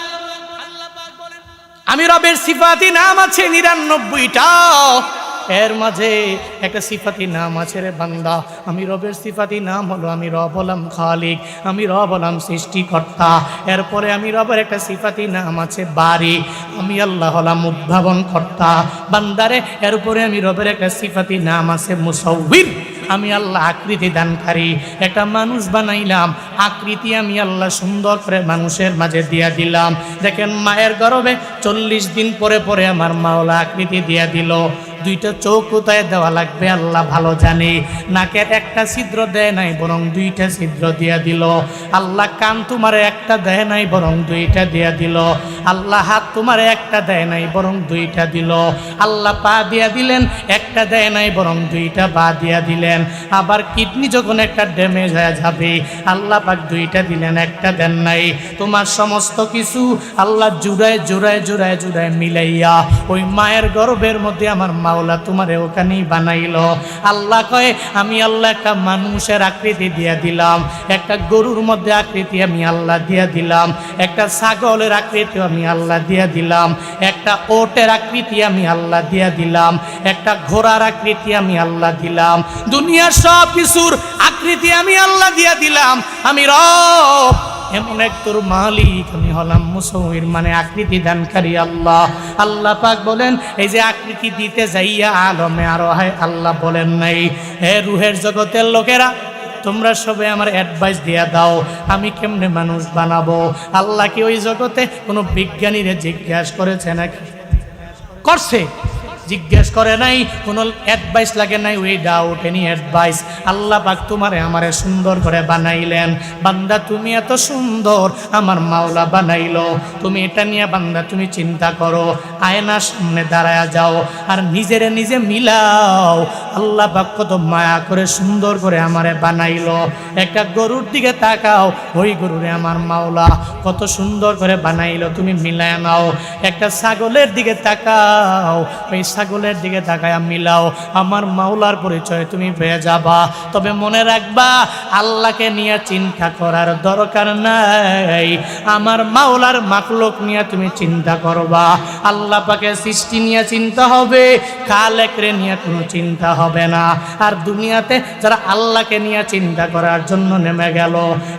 আমি রবের সিফাতি নাম আছে 99টা, এর মাঝে একটা সিফাতি নাম আছে রে বান্দা। আমি রবের সিফাতি নাম হলো আমি রব হলাম খালিক, আমি রব হলাম সৃষ্টিকর্তা। এরপরে আমি রবের একটা সিফাতি নাম আছে বারি, আমি আল্লাহ হলাম উদ্ভাবন কর্তা। বান্দারে এরপরে আমি রবের একটা সিফাতি নাম আছে মুসাউবির, আমি আল্লাহ আকৃতি দানকারী। একটা মানুষ বানাইলাম, আকৃতি আমি আল্লাহ সুন্দর করে মানুষের মাঝে দিয়া দিলাম। দেখেন মায়ের গর্ভে 40 দিন পরে পরে আমার মাওলা আকৃতি দিয়া দিল। দুইটা চোখ কোথায় দেওয়া লাগবে আল্লাহ ভালো জানে। নাকের একটা ছিদ্র দেয় নাই বরং দুইটা ছিদ্র দিয়া দিল। আল্লাহ কান তোমারে একটা দেয় নাই বরং দুইটা দিয়া দিল। আল্লাহ হাত তোমারে একটা দেয় নাই বরং দুইটা দিল। আল্লাহ পা দিয়া দিলেন, একটা দেয় নাই বরং দুইটা পা দিয়া দিলেন। আবার কিডনি যখন একটা ড্যামেজ হয়ে যাবে আল্লাহ পাক দুইটা দিলেন, একটা দেন নাই। তোমার সমস্ত কিছু আল্লাহ জুড়ায় জুড়ায় জুড়ায় জুড়ায় মিলাইয়া ওই মায়ের গর্ভের মধ্যে আমার মাওলা তোমারে ওখানেই বানাইলো। আল্লাহ কয় আমি আল্লাহ একটা মানুষের আকৃতি দিয়া দিলাম, একটা গরুর মধ্যে আকৃতি আমি আল্লাহ দিয়া দিলাম, একটা ছাগলের আকৃতি আমি আল্লাহ দিয়া দিলাম, একটা ওটের আকৃতি আমি আল্লাহ দিয়া দিলাম, একটা ঘোড়ার আকৃতি আমি আল্লাহ দিলাম। দুনিয়ার সব কিছুর আকৃতি আমি আল্লাহ দিয়া দিলাম। আমি রব, এমন এক তোর মালিক, আমি হলাম মুসাউইর মানে আকৃতি দানকারী আল্লাহ। আল্লাহ পাক বলেন এই যে আকৃতি দিতে যাইয়া আলমে আরো হয় আল্লাহ বলেন নাই হে রুহের জগতের লোকেরা তোমরা সবে আমার অ্যাডভাইস দিয়া দাও আমি কেমনে মানুষ বানাবো। আল্লাহ কি ওই জগতে কোনো বিজ্ঞানীরে জিজ্ঞাসা করেছে নাকি? করছে? জিজ্ঞেস করে নাই, কোনো অ্যাডভাইস লাগে নাই, উইদাউট এনি অ্যাডভাইস আল্লাহ পাক তোমারে আমারে সুন্দর করে বানাইলেন। বান্দা তুমি এত সুন্দর আমার মাওলা বানাইলো, তুমি এটা নিয়ে বান্দা তুমি চিন্তা করো, আয়নার সামনে দাঁড়ায়া যাও আর নিজেরে নিজে মিলাও আল্লাহ পাক কত মায়া করে সুন্দর করে আমারে বানাইলো। একটা গরুর দিকে তাকাও, ওই গরুরে আমার মাওলা কত সুন্দর করে বানাইলো, তুমি মিলায় নাও। একটা ছাগলের দিকে তাকাও, ওই ছাগলের দিকে তাকায় মিলাও, আমার মাওলার পরিচয় তুমি পেয়ে যাবা। তবে মনে রাখবা আল্লাহকে নিয়ে চিন্তা করার দরকার নাই, আমার মাওলার মাখলুক নিয়ে তুমি চিন্তা করবা। আল্লাহ পাকের সৃষ্টি নিয়ে চিন্তা হবে, খালেকরে নিয়ে কোনো চিন্তা হবে না। আর দুনিয়াতে যারা আল্লাহকে নিয়ে চিন্তা করার জন্য নেমে গেল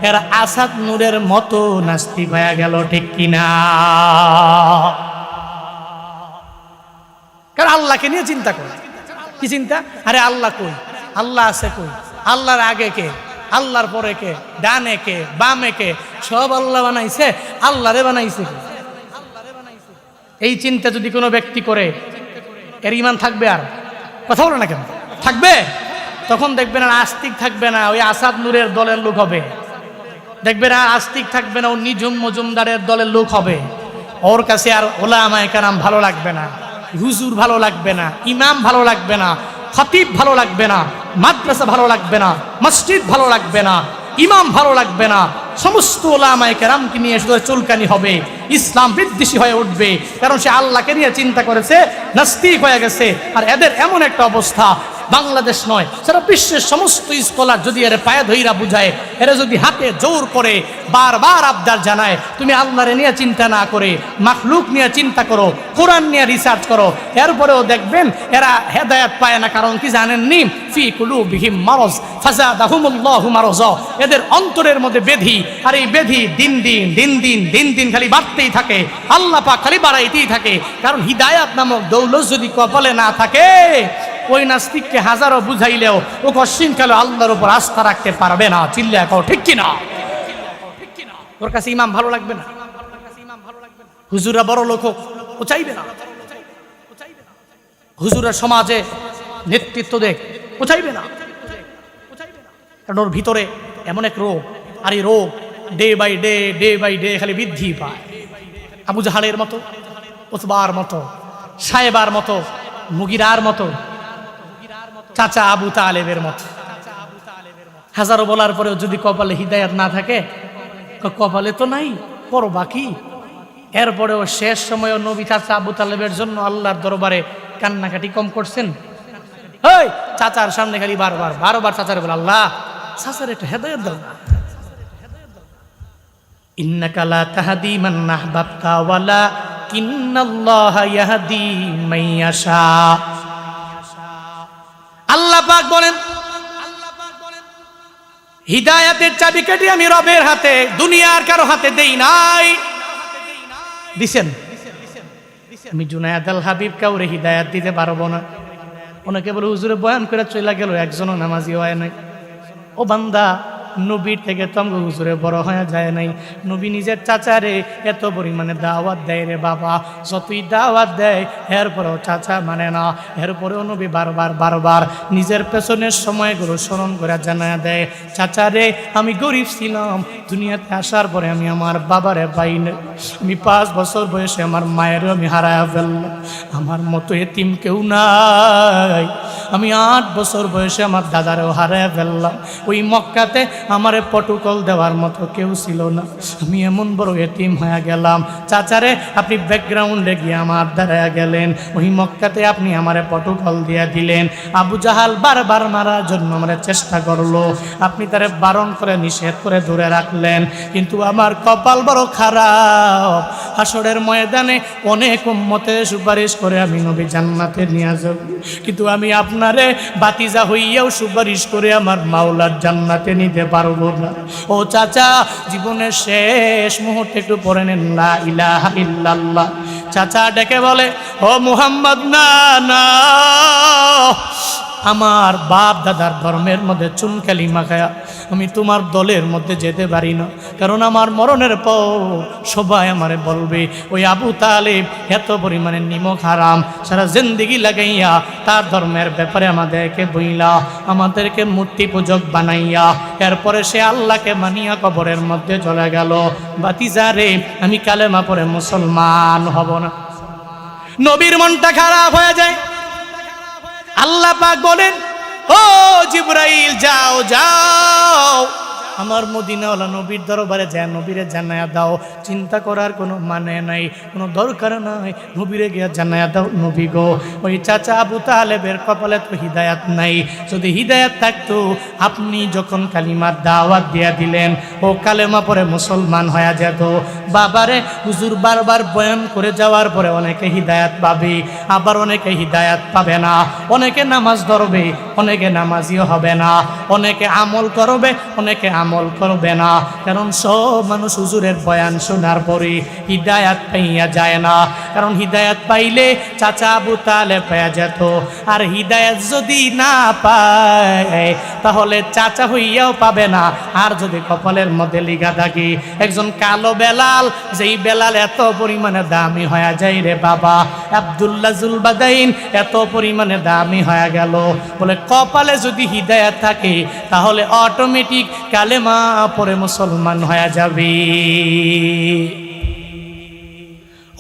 এরা আসাদ নূরের মতো নাস্তি হয়ে গেল, ঠিক কিনা? কারণ আল্লাহকে নিয়ে চিন্তা করে কি চিন্তা? আরে আল্লাহ কই, আল্লাহ আছে কই, আল্লাহর আগে কে, আল্লাহর পরে কে, ডানে কে, বামে কে, সব আল্লাহ বানাইছে, আল্লাহরে বানাইছে কে? এই চিন্তা যদি কোনো ব্যক্তি করে এর ঈমান থাকবে? আর কথা বলে না কেন? থাকবে? তখন দেখবেন আর আস্তিক থাকবে না, ওই আসাদ নূরের দলের লোক হবে। দেখবেন আর আস্তিক থাকবে না, ও নিজুম মজুমদারের দলের লোক হবে। ওর কাছে আর ওলামায়ে কেরাম ভালো লাগবে না, হুজুর ভালো লাগবে না, ইমাম ভালো লাগবে না, খতিব ভালো লাগবে না, মাদ্রাসা ভালো লাগবে না, মসজিদ ভালো লাগবে না, ইমাম ভালো লাগবে না। সমস্ত ওলামায়ে কেরামকে নিয়ে শুধু চুলকানি হবে, ইসলাম বিদ্বেষী হয়ে উঠবে। কারণ সে আল্লাহকে নিয়ে চিন্তা করেছে, নাস্তিক হয়ে গেছে। আর এদের এমন একটা অবস্থা, বাংলাদেশ নয় সারা বিশ্বের সমস্ত স্কলার যদি এর পায়ে ধইরা বুঝায়, এরা যদি হাতে জোর করে বারবার আবদার জানায় তুমি আল্লাহরে নিয়ে চিন্তা না করে মাখলুক নিয়ে চিন্তা করো, কোরআন নিয়ে রিসার্চ করো, এরপরেও দেখবেন এরা হেদায়েত পায় না। কারণ কি জানেননি? ফি কুলুবিহিম মারজ ফাযাদাহুমুল্লাহু মারজা, এদের অন্তরের মধ্যে ব্যাধি, আর এই ব্যাধি দিন দিন খালি বাড়তেই থাকে, আল্লাহ পাক খালি বাড়াইতেই থাকে। কারণ হিদায়াত নামক দৌলত যদি কপালে না থাকে ওই নাস্তিককে হাজারো বুঝাইলেও ও কশিন কালো আল্লাহর উপর আস্থা রাখতে পারবে না। চিল্লা কও ঠিক কিনা? ওর কাছে ইমাম ভালো লাগবে না, হুজুরা বড় লোক হোক ও চাইবে না, হুজুরা সমাজে নেতৃত্ব দেখ ও চাইবে না। কারণ ওর ভিতরে এমন এক রোগ, আর এই রোগ ডে বাই ডে খালি বৃদ্ধি পায়। আবু জাহালের মতো, উতবার মতো, সাহেবার মতো, মুগিরার মতো, চাচা আবু তালেবের মতো। হাজারো বলার পরেও যদি কপালে হিদায়াত না থাকে, কপালে তো নাই, করবা কি? এরপরেও শেষ সময় নবী চাচা আবু তালেবের জন্য আল্লাহর দরবারে কান্নাকাটি কম করছেন? এই চাচার সামনে খালি বারবার চাচারে বলে, আল্লাহ চাচার একটু হেদায়েত দাও না। ইন্নাকা লা তাহদি মান আহবাবতা ওয়ালাকিন্নাল্লাহা ইয়াহদি মান ইয়াশা। বলেন, হিদায়াতের চাবিকাঠি আমি রবের হাতে, দুনিয়ার কারো হাতে দেই নাই। দিছেন? আমি জুনায়েদ আল হাবিব কাউরে হিদায়াত দিতে পারবো না। অনেকে বলে হুজুরে বয়ান করে চলে গেল, একজনও নামাজি হয় নাই। ও বান্দা, নবীর থেকে তো আমাকে হুজুরে বড় হয়ে যায় নাই। নবী নিজের চাচারে এত পরিমাণে দাওয়াত দেয় রে বাবা, যতই দাওয়াত দেয় এরপরেও চাচা মানে না। এরপরেও নবী বারবার নিজের পেছনের সময়গুলো স্মরণ করে জানায় দেয়, চাচারে আমি গরিব ছিলাম, দুনিয়াতে আসার পরে আমি আমার বাবারে পাই না। আমি 5 বছর বয়সে আমার মায়েরও আমি হারায় ফেললাম, আমার মতো এতিম কেউ নাই। আমি 8 বছর বয়সে আমার দাদারেও হারায় ফেললাম। ওই মক্কাতে আমারে পটুকল দেওয়ার মতো কেউ ছিল না, আমি এমন বড় এতিম হয়ে গেলাম। চাচারে আপনি ব্যাকগ্রাউন্ডে গিয়ে আমার দাঁড়ায় গেলেন, ওই মক্কাতে আপনি আমারে পটুকল দিয়ে দিলেন। আবু জাহাল বারবার মারার জন্য আমারে চেষ্টা করলো, আপনি তারে বারণ করে নিষেধ করে দূরে রাখলেন। কিন্তু আমার কপাল বড় খারাপ, হাসরের ময়দানে অনেক উম্মতের সুপারিশ করে আমি নবী জান্নাতে নিয়ে যাব, কিন্তু আমি আপনারে বাতিজা হইয়াও সুপারিশ করে আমার মাওলার জান্নাতে নিতে পারবো না। ও চাচা, জীবনের শেষ মুহূর্তে একটু পড়ে নেন লা ইলাহা ইল্লাল্লাহ। চাচা ডেকে বলে, ও মুহাম্মদ, না না, আমার বাপ দাদার ধর্মের মধ্যে চুন কালিমা খায়া আমি তোমার দলের মধ্যে যেতে পারি না, কারণ আমার মরণের পর সবাই আমারে বলবে ওই আবু তালেব এত পরিমাণে নিমক হারাম সারা জিন্দেগি লাগাইয়া তার ধর্মের ব্যাপারে আমাদেরকে বইলা, আমাদেরকে মূর্তি পূজক বানাইয়া এরপরে সে আল্লাহকে মানিয়া কবরের মধ্যে চলে গেল। বাতিজারে, আমি কালেমা পড়ে মুসলমান হব না। নবীর মনটা খারাপ হয়ে যায়। আল্লাহ পাক বলেন, ও জিবরাইল যাও যাও, আমার মদিনাওয়ালা নবীর দরবারে যায় নবীরে জানায়া দাও। চিন্তা করার কোনো মানে নাই, কোনো দরকার নাই, নবীরে গিয়া জানায়া দাও, নবী গো ওই চাচা আবু তালেবের কপালে তো হিদায়াত নাই, যদি হিদায়াত থাকতো আপনি যখন কালিমার দাওয়াত দিয়া দিলেন ও কালেমা পরে মুসলমান হয়ে যেত। বাবারে হুজুর বারবার বয়ান করে যাওয়ার পরে অনেকে হিদায়াত পাবে, আবার অনেকে হিদায়াত পাবে না। অনেকে নামাজ ধরবে, অনেকে নামাজিও হবে না, অনেকে আমল করবে, অনেকে আমল করবে না, কারণ সব মানুষ হুজুরের বয়ান শোনার পরে হিদায়াত পাইয়া যায় না। কারণ হিদায়াত পাইলে চাচা আবু তালেব পাইয়া যেত, আর হিদায়াত যদি না পায় তাহলে চাচা হইয়াও পাবে না। আর যদি কপালের মধ্যে লিখা থাকে একজন কালো বেলাল, যেই বেলাল এত পরিমাণে দামি হয়ে যায় রে বাবা, আব্দুল্লাহ জুলবাদাইন এত পরিমাণে দামি হয়ে গেল, বলে কপালে যদি হিদায়াত থাকে তাহলে অটোমেটিক কালেমা পড়ে মুসলমান হয়ে যাবে।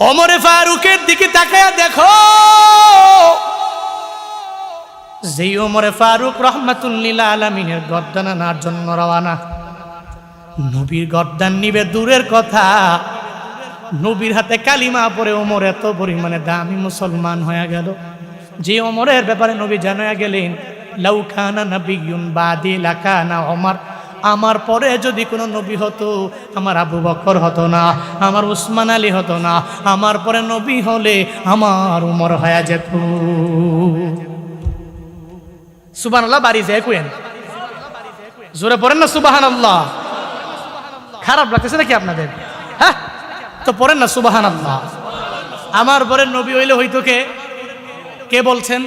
ওমরে ফারুকের দিকে তাকায়া দেখো, যেই ওমরে ফারুক রহমাতুল্লিল আলামিনের গর্দান আনার জন্য রওয়ানা, নবীর গর্দান নিবে দূরের কথা, নবীর হাতে কালিমা পড়ে ওমর এত পরিমাণে দামি মুসলমান হয়ে গেল। যে ওমরের ব্যাপারে নবী জানায়া গেলেন, লাউ কানা নাবিয়্যুন বাদি লাকানা ওমর, আমার পরে যদি কোনো নবী হতো আমার আবু বকর হতো না, আমার উসমান আলী হতো না, আমার পরে নবী হলে আমার উমর হয়ে যেত। সুবহানাল্লাহ, বাড়ি যায় কুয়েন জোরে পড়েন না সুবহানাল্লাহ। খারাপ লাগতেছে নাকি আপনাদের? হ্যাঁ, তো পড়েন না সুবহানাল্লাহ। আমার পরে নবী হইলে হইতো কে? কে বলছেন?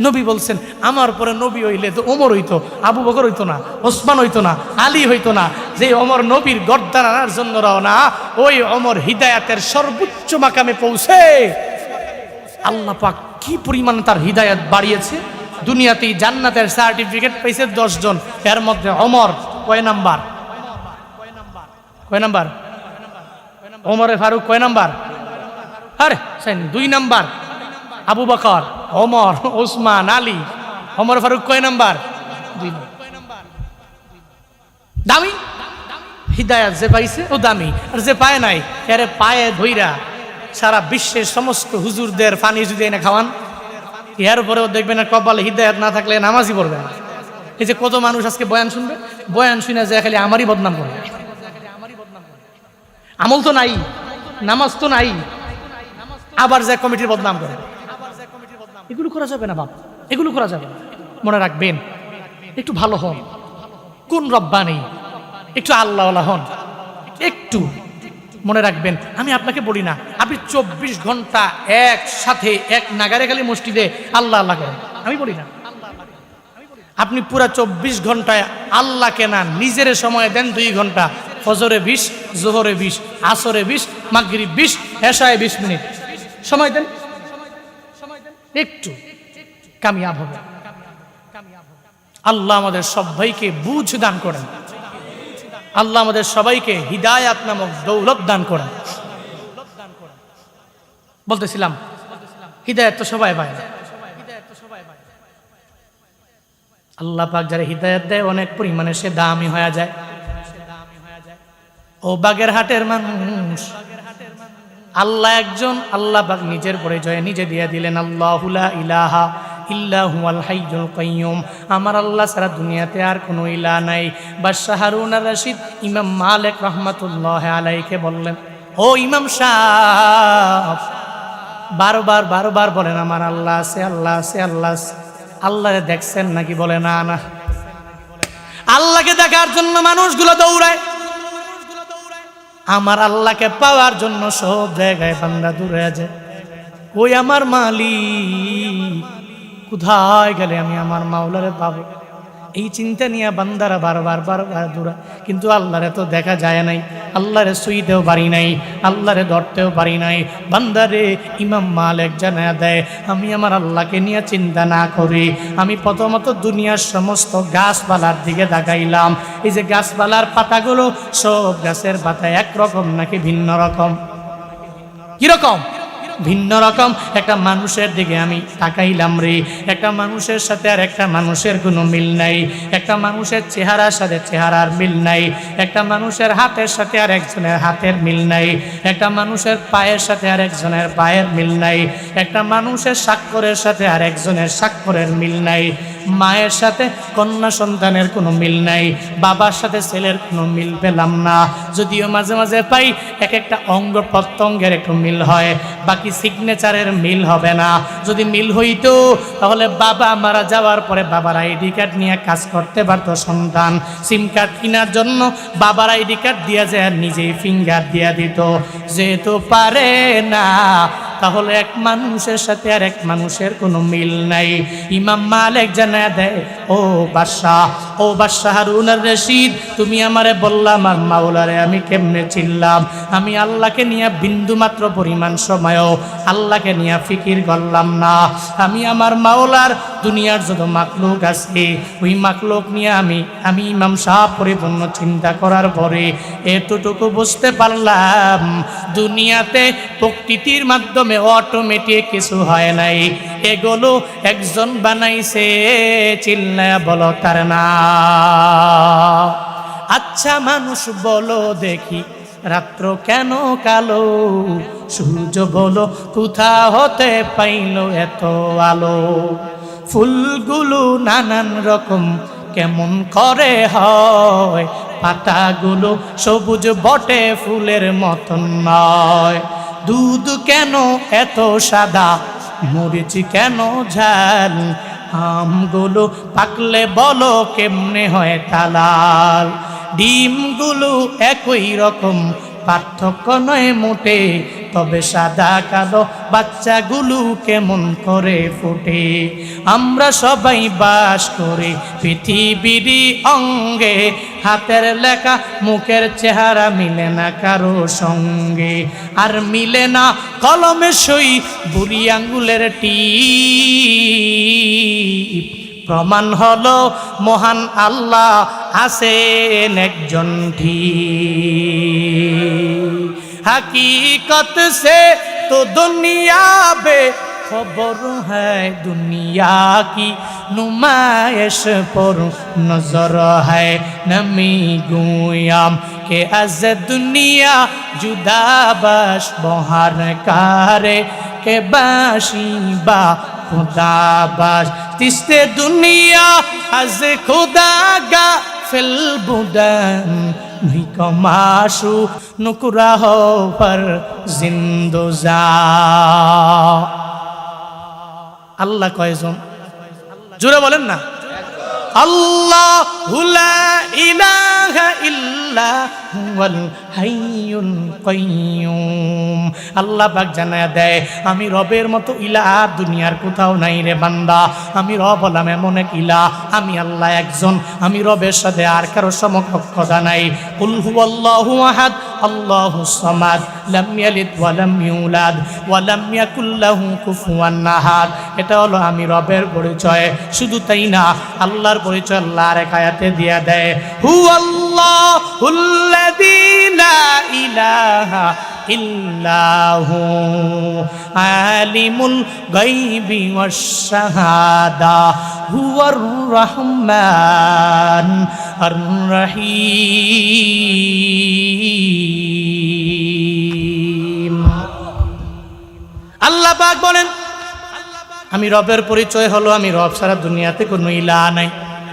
নবী বলছেন আমার পরে নবী হইলে তো ওমর হইতো, আবু বকর হইতো না, ওসমান হইতো না, আলী হইতো না। যে ওমর নবীর গর্দান আনার জন্য রওনা, ওই ওমর হিদায়াতের সর্বোচ্চ মাকামে পৌঁছে আল্লাহ পাক কি পরিমাণ তার হিদায়াত বাড়িয়েছে। দুনিয়াতেই জান্নাতের সার্টিফিকেট পাইছে 10 জন, এর মধ্যে ওমর কয় নাম্বার? কয় নাম্বার? ওমরে ফারুক কয় নাম্বার? আরে 2 নাম্বার। আবু বকর, ওমর, ওসমান, আলী, ওমর ফারুক কয় নাম্বার? 2 নাম্বার। দামি হিদায়াত যে পাইছে ও দামি, আর যে পায় নাই এর পায়ে ধইরা সারা বিশ্বের সমস্ত হুজুরদের পানি যদি এনে খাওয়ান, এর পরেও দেখবেন না কপালে হিদায়াত না থাকলে নামাজই পড়বে না। এই যে কত মানুষ আজকে বয়ান শুনবে, বয়ান শুনে যে খালি আমারই বদনাম করবে, আমল তো নাই, নামাজ তো নাই, আবার যে কমিটির বদনাম করে। এগুলো করা যাবে না বাপ, এগুলো করা যাবে না। মনে রাখবেন, একটু ভালো হন, কোন রব্বানি, একটু আল্লাহওয়ালা হন, একটু মনে রাখবেন। আমি আপনাকে বলি না আপনি 24 ঘন্টা একসাথে এক নাগারে খালি মসজিদে আল্লাহ আল্লাহ করেন, আমি বলি না। আপনি পুরা 24 ঘন্টায় আল্লাহকে না নিজের সময় দেন 2 ঘন্টা, ফজরে 20, জোহরে 20, আসরে 20, মাগরিব 20, এশায় 20 মিনিট সময় দেন, একটু কামিয়াব হবে। আল্লাহ আমাদের সবাইকে বুঝ দান করেন, আল্লাহ আমাদের সবাইকে হিদায়াত নামক দৌলত দান করেন। বলতেছিলাম হিদায়াত তো সবাই পায় না। আল্লাহ পাক যারা হিদায়াত দেয় অনেক পরিমাণে সে দামি হয়ে যায়। ও বাগেরহাটের মানুষ, আল্লাহ একজন, আল্লাহ পাক নিজের পরিচয় নিজে দিয়ে দিলেন, আল্লাহু লা ইলাহা ইল্লা হুয়াল হাইয়ুল কাইয়্যুম। আমার আল্লাহ ছাড়া দুনিয়াতে আর কোনো ইলাহ নাই। বাদশাহ হারুন আর রশিদ ইমাম মালিক রহমাতুল্লাহ আলাইহিকে বললেন, ও ইমাম সাহেব, বারবার বলেন আমার আল্লাহ আছে, আল্লাহ আছে, আল্লাহ আছে। আল্লাহরে দেখছেন নাকি? বলে না না। আল্লাহকে দেখার জন্য মানুষগুলো দৌড়ায়, আমার আল্লাহকে পাওয়ার জন্য সব জায়গায় বান্দা দূরে যায়। ওই আমার মালিক কোথায় গেলে আমি আমার মাওলারে পাবো, এই চিন্তা নিয়ে বান্দারা বারবার দূরা। কিন্তু আল্লাহরে তো দেখা যায় নাই, আল্লাহরে ছুঁইতেও পারি নাই, আল্লাহরে ধরতেও পারি নাই। বান্দারে ইমাম মালিক জানায়া দেয়, আমি আমার আল্লাহকে নিয়ে চিন্তা না করি, আমি প্রথমত দুনিয়ার সমস্ত গাছপালার দিকে তাকাইলাম। এই যে গাছপালার পাতাগুলো, সব গাছের পাতা একরকম নাকি ভিন্ন রকম? কিরকম? ভিন্ন রকম। একটা মানুষের দিকে আমি তাকাইলাম রে, একটা মানুষের সাথে আর একটা মানুষের কোনো মিল নাই, একটা মানুষের চেহারার সাথে চেহারার মিল নাই, একটা মানুষের হাতের সাথে আর একজনের হাতের মিল নাই, একটা মানুষের পায়ের সাথে আর একজনের পায়ের মিল নাই, একটা মানুষের স্বাক্ষরের সাথে আর একজনের স্বাক্ষরের মিল নাই, মায়ের সাথে কন্যা সন্তানের কোনো মিল নাই, বাবার সাথে ছেলের কোনো মিল পেলাম না। যদিও মাঝে মাঝে পাই এক একটা অঙ্গ প্রত্যঙ্গের একটু মিল হয়, বাকি সিগনেচারের মিল হবে না। যদি মিল হইতো তাহলে বাবা মারা যাওয়ার পরে বাবার আইডি কার্ড নিয়ে কাজ করতে পারতো সন্তান। সিম কার্ড কেনার জন্য বাবার আইডি কার্ড দিয়ে যায় আর নিজেই ফিঙ্গার দিয়ে দিত। যেহেতু পারে না, তাহলে এক মানুষের সাথে আর এক মানুষের কোনো মিল নাই। ইমাম মালিক জানায়া দেয়, ও বাদশাহ হারুন আর রশিদ, তুমি আমারে বললাম আমার মাওলারে আমি কেমনে চিনলাম? আমি আল্লাহকে নিয়ে বিন্দু মাত্র পরিমাণ সময়ও আল্লাহকে নিয়ে ফিকির করলাম না। আমি আমার মাওলার দুনিয়ার যত মাকলুক আছে ওই মাকলুক নিয়ে আমি ইমাম সাহেব পরিপূর্ণ চিন্তা করার পরে এতটুকু বুঝতে পারলাম, দুনিয়াতে প্রকৃতির মাধ্যমে অটোমেটিক কিছু হয় নাই, এগুলো একজন বানাইছে। চিল্লায়া বলো তার নাম। আচ্ছা মানুষ বলো দেখি, রাত্র কেন কালো? সূর্য বলো কোথা হতে পাইল এত আলো? ফুলগুলো নানান রকম কেমন করে হয়? পাতাগুলো সবুজ বটে ফুলের মতন নয়। দুধ কেন এত সাদা? মরিচ কেন ঝাল? আমগুলো পাকলে বলো কেমনে হয় তালাল? ডিমগুলো একই রকম, পার্থক্য নয় মোটে, তবে সাদা কালো বাচ্চাগুলো কেমন করে ফুটে? আমরা সবাই বাস করি পৃথিবীর অঙ্গে, হাতের লেখা মুখের চেহারা মিলে না কারো সঙ্গে, আর মিলে না কলমে সই বুড়ি আঙ্গুলের টিপ। প্রমাণ হলো মহান আল্লাহ আছেন একজন ঠিক। हकीकत से तो दुनिया बेखबर है, दुनिया की नुमाइश पर नजर है। नमी गुयाम के अज दुनिया जुदा बश बहार कारे के बाशी बा खुदा बश तिस्ते दुनिया अज खुदा गा फिल बुदन कमाशु नुकरा हो पर जिंदोजा। আল্লাহ কয়জন? জোরে বলেন না। আল্লাহু লা ইলাহা ইল্লা হুয়াল হাইয়ুল কাইয়্যুম। আল্লাহ পাক জানায়া দেয় আমি রবের মতো ইলাহ দুনিয়ার কোথাও নাই রে বান্দা। আমি রব হলাম এমন এক ইলাহ, আমি আল্লাহ একজন, আমি রবের সাথে আর কারো সমকক্ষতা নাই। কুল হুয়াল্লাহু আহাদ আল্লাহুস সামাদ লাম ইয়ালিদ ওয়া লাম ইউলাদ ওয়া লাম ইয়াকুল লাহু কুফুয়ান আহাদ। এটা হলো আমি রবের পরিচয়। শুধু তাই না, আল্লাহর পরিচয় আল্লাহ আরেক আয়াতে দিয়া দেয় হুয়াল্লাহুল্লাযী লা ইলাহা ইল্লাহু আলিমুল গায়বি ওয়াশ শাহাদা হুয়ার রহমান আর রহিম। আল্লাহ পাক বলেন আমি রবের পরিচয় হলো আমি রব ছাড়া দুনিয়াতে কোনো ইলাহ নাই।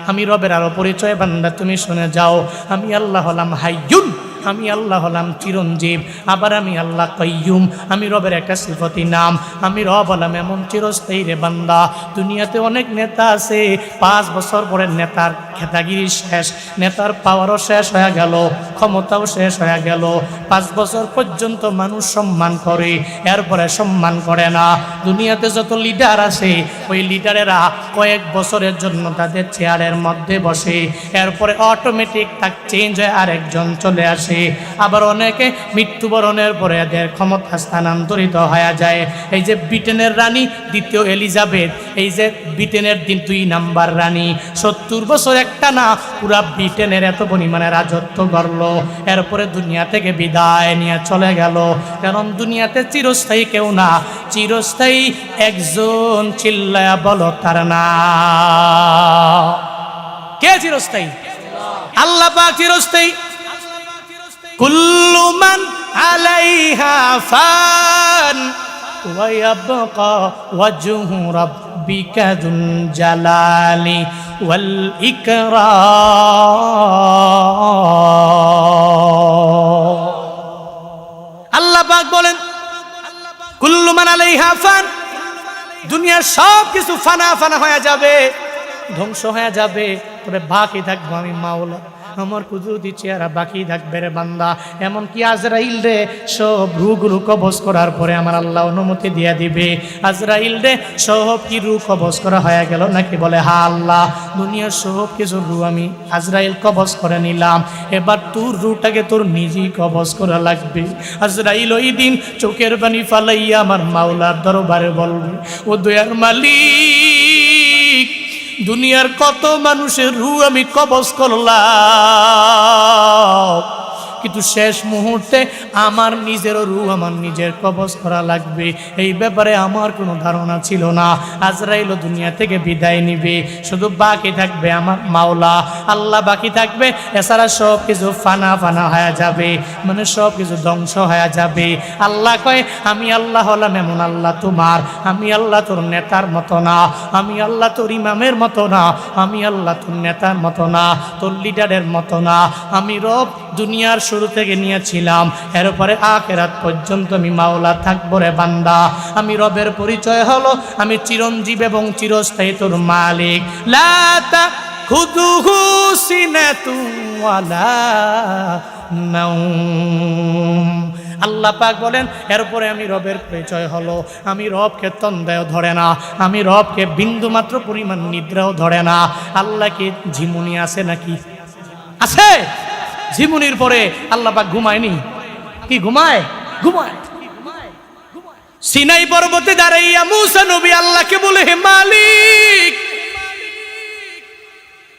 আমি রবের আরো পরিচয় বান্দা তুমি শুনে যাও। আমি আল্লাহ হলাম হাইয়ুন, আমি আল্লাহ হলাম চিরঞ্জীব। আবার আমি আল্লাহ কাইয়ুম, আমি রবের একটা সিফতি নাম। আমি রব হলাম এমন চিরস্থায়ী রে বান্দা। দুনিয়াতে অনেক নেতা আছে, 5 বছর পরে নেতার খেতাগিরি শেষ, নেতার পাওয়ারও শেষ হয়ে গেল, ক্ষমতাও শেষ হয়ে গেল। 5 বছর পর্যন্ত মানুষ সম্মান করে, এরপরে সম্মান করে না। দুনিয়াতে যত লিডার আছে ওই লিডারেরা কয়েক বছরের জন্য তাদের চেয়ারের মধ্যে বসে, এরপরে অটোমেটিক তাক চেঞ্জ হয়ে আরেকজন চলে আসে। আবার অনেকে মৃত্যুবরণের পরে এদের ক্ষমতা স্থানান্তরিত হয়ে যায়। এই যে ব্রিটেনের রানী দ্বিতীয় এলিজাবেথ, এই যে ব্রিটেনের 2 নাম্বার রানী 70 বছর একটা না পুরা ব্রিটেনের এত পরিমাণে রাজত্ব করলো, এরপরে দুনিয়া থেকে বিদায় নিয়ে চলে গেল। কারণ দুনিয়াতে চিরস্থায়ী কেউ না, চিরস্থায়ী একজন, চিল্লায়া বলো তার না। কে চিরস্থায়ী? আল্লাহ পাক চিরস্থায়ী। কুল্লু মান আলাইহা ফান ওয়া ইয়াবকা ওয়াজহু রাব্বিকা যুল জালালি ওয়াল ইকরাম। আল্লাহ পাক বলেন কুল্লু মান আলাইহা ফান, দুনিয়ার সব কিছু ফানা ফানা হয়ে যাবে, ধ্বংস হয়ে যাবে, তবে বাকি থাকবো আমি মাওলা। আমার কুদরতি চেহারা বাকি থাকবে রে বান্দা। এমনকি আজরাইল রে সব রূহগুলো কবজ করার পরে আমার আল্লাহ অনুমতি দিয়ে দিবে। আজরাইল রে সব কি রূহ কবজ করা হয়ে গেল নাকি? বলে হ্যাঁ আল্লাহ, দুনিয়ার সব কিছু রূহ আমি আজরাইল কবজ করে নিলাম, এবার তোর রূহটাকে তোর নিজেই কবজ করা লাগবে। আজরাইল ওই দিন চোখের পানি ফালাইয়া আমার মাওলার দরবারে বলবে, ও দয়ার মালিক, দুনিয়ার কত মানুষের রূহ আমি কবজ করলাম, কিন্তু শেষ মুহূর্তে আমার নিজেরও রূহ আমার নিজের কবজ করা লাগবে, এই ব্যাপারে আমার কোনো ধারণা ছিল না। আজরাইল দুনিয়া থেকে বিদায় নিবে, শুধু বাকি থাকবে আমার মাওলা আল্লাহ বাকি থাকবে। এছাড়া সব কিছু ফানা ফানা হয়ে যাবে, মানে সব কিছু ধ্বংস হয়ে যাবে। আল্লাহ কয় আমি আল্লাহ হলাম এমন আল্লাহ তোমার, আমি আল্লাহ তোর নেতার মতো না, আমি আল্লাহ তোর ইমামের মতো না, আমি আল্লাহ তোর নেতার মতো না, তোর লিডারের মতো না। আমি রব দুনিয়ার শুরু থেকে নিয়েছিলাম, এরপরে আখিরাত পর্যন্ত আমি মাওলা থাকবো রে বান্দা। আমি রবের পরিচয় হলো আমি চিরঞ্জীব এবং চিরস্থায়ী তোর মালিক। লা তাখুযুহু সিনাতুন ওয়ালা নাওম। আল্লাহ পাক বলেন এরপরে আমি রবের পরিচয় হলো আমি রবকে তন্দ্রাও ধরে না, আমি রবকে বিন্দু মাত্র পরিমাণ নিদ্রাও ধরে না। আল্লাহকে ঝিমুনি আছে নাকি? আছে। ঝিমুনির পরে আল্লাহ পাক ঘুমায়নি কি? ঘুমায়? ঘুমায়। সিনাই পর্বতে দাঁড়াইয়া মুসা নবী আল্লাহকে বলে, হে মালিক,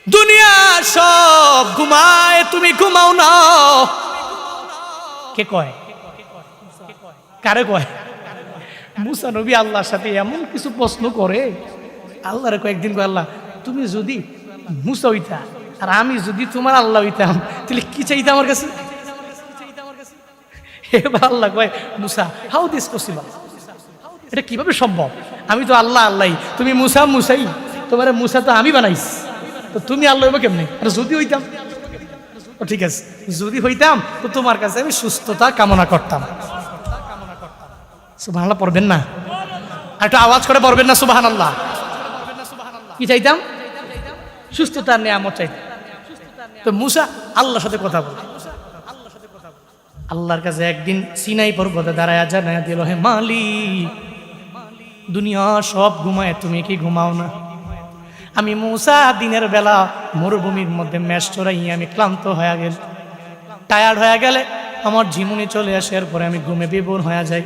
দুনিয়া সব ঘুমায়, তুমি ঘুমাও না। কে কয়? কারে কয়? মুসা নবী আল্লাহর সাথে এমন কিছু প্রশ্ন করে, আল্লাহরে কয়েকদিন কয়, আল্লাহ তুমি যদি মুসা হইতা আর আমি যদি তোমার আল্লাহ হইতাম তাহলে কি চাইতে আমার কাছে? এবার আল্লাহ কয়, মুসা, হাউ দিস পসিবল? এটা কিভাবে সম্ভব? আমি তো আল্লাহ আল্লাহ, তুমি মুসা মুসাই, তোমার মুসা তো আমি বানাইস, তো তুমি আল্লাহ হইব কেমনে? আর যদি হইতাম, ঠিক আছে, যদি হইতাম তো তোমার কাছে আমি সুস্থতা কামনা করতাম। সুবহানাল্লাহ পড়বেন না? একটু আওয়াজ করে পড়বেন না সুবহানাল্লাহ? কি চাইতাম? সুস্থতার নিয়ামত চাইতাম। তো মুসা আল্লাহর সাথে কথা বলে, আল্লাহর কাছে একদিন সিনাই পর্বতে দাঁড়ায় জানায়া দিল, হে মালিক, দুনিয়া সব ঘুমায়, তুমি কি ঘুমাও না? আমি মুসা দিনের বেলা মরুভূমির মধ্যে ম্যাশ চড়াইয়া আমি ক্লান্ত হয়ে গেল, টায়ার্ড হয়ে গেলে আমার ঝিমুনি চলে আসে, এরপরে আমি ঘুমে বিভোর হয়ে যাই।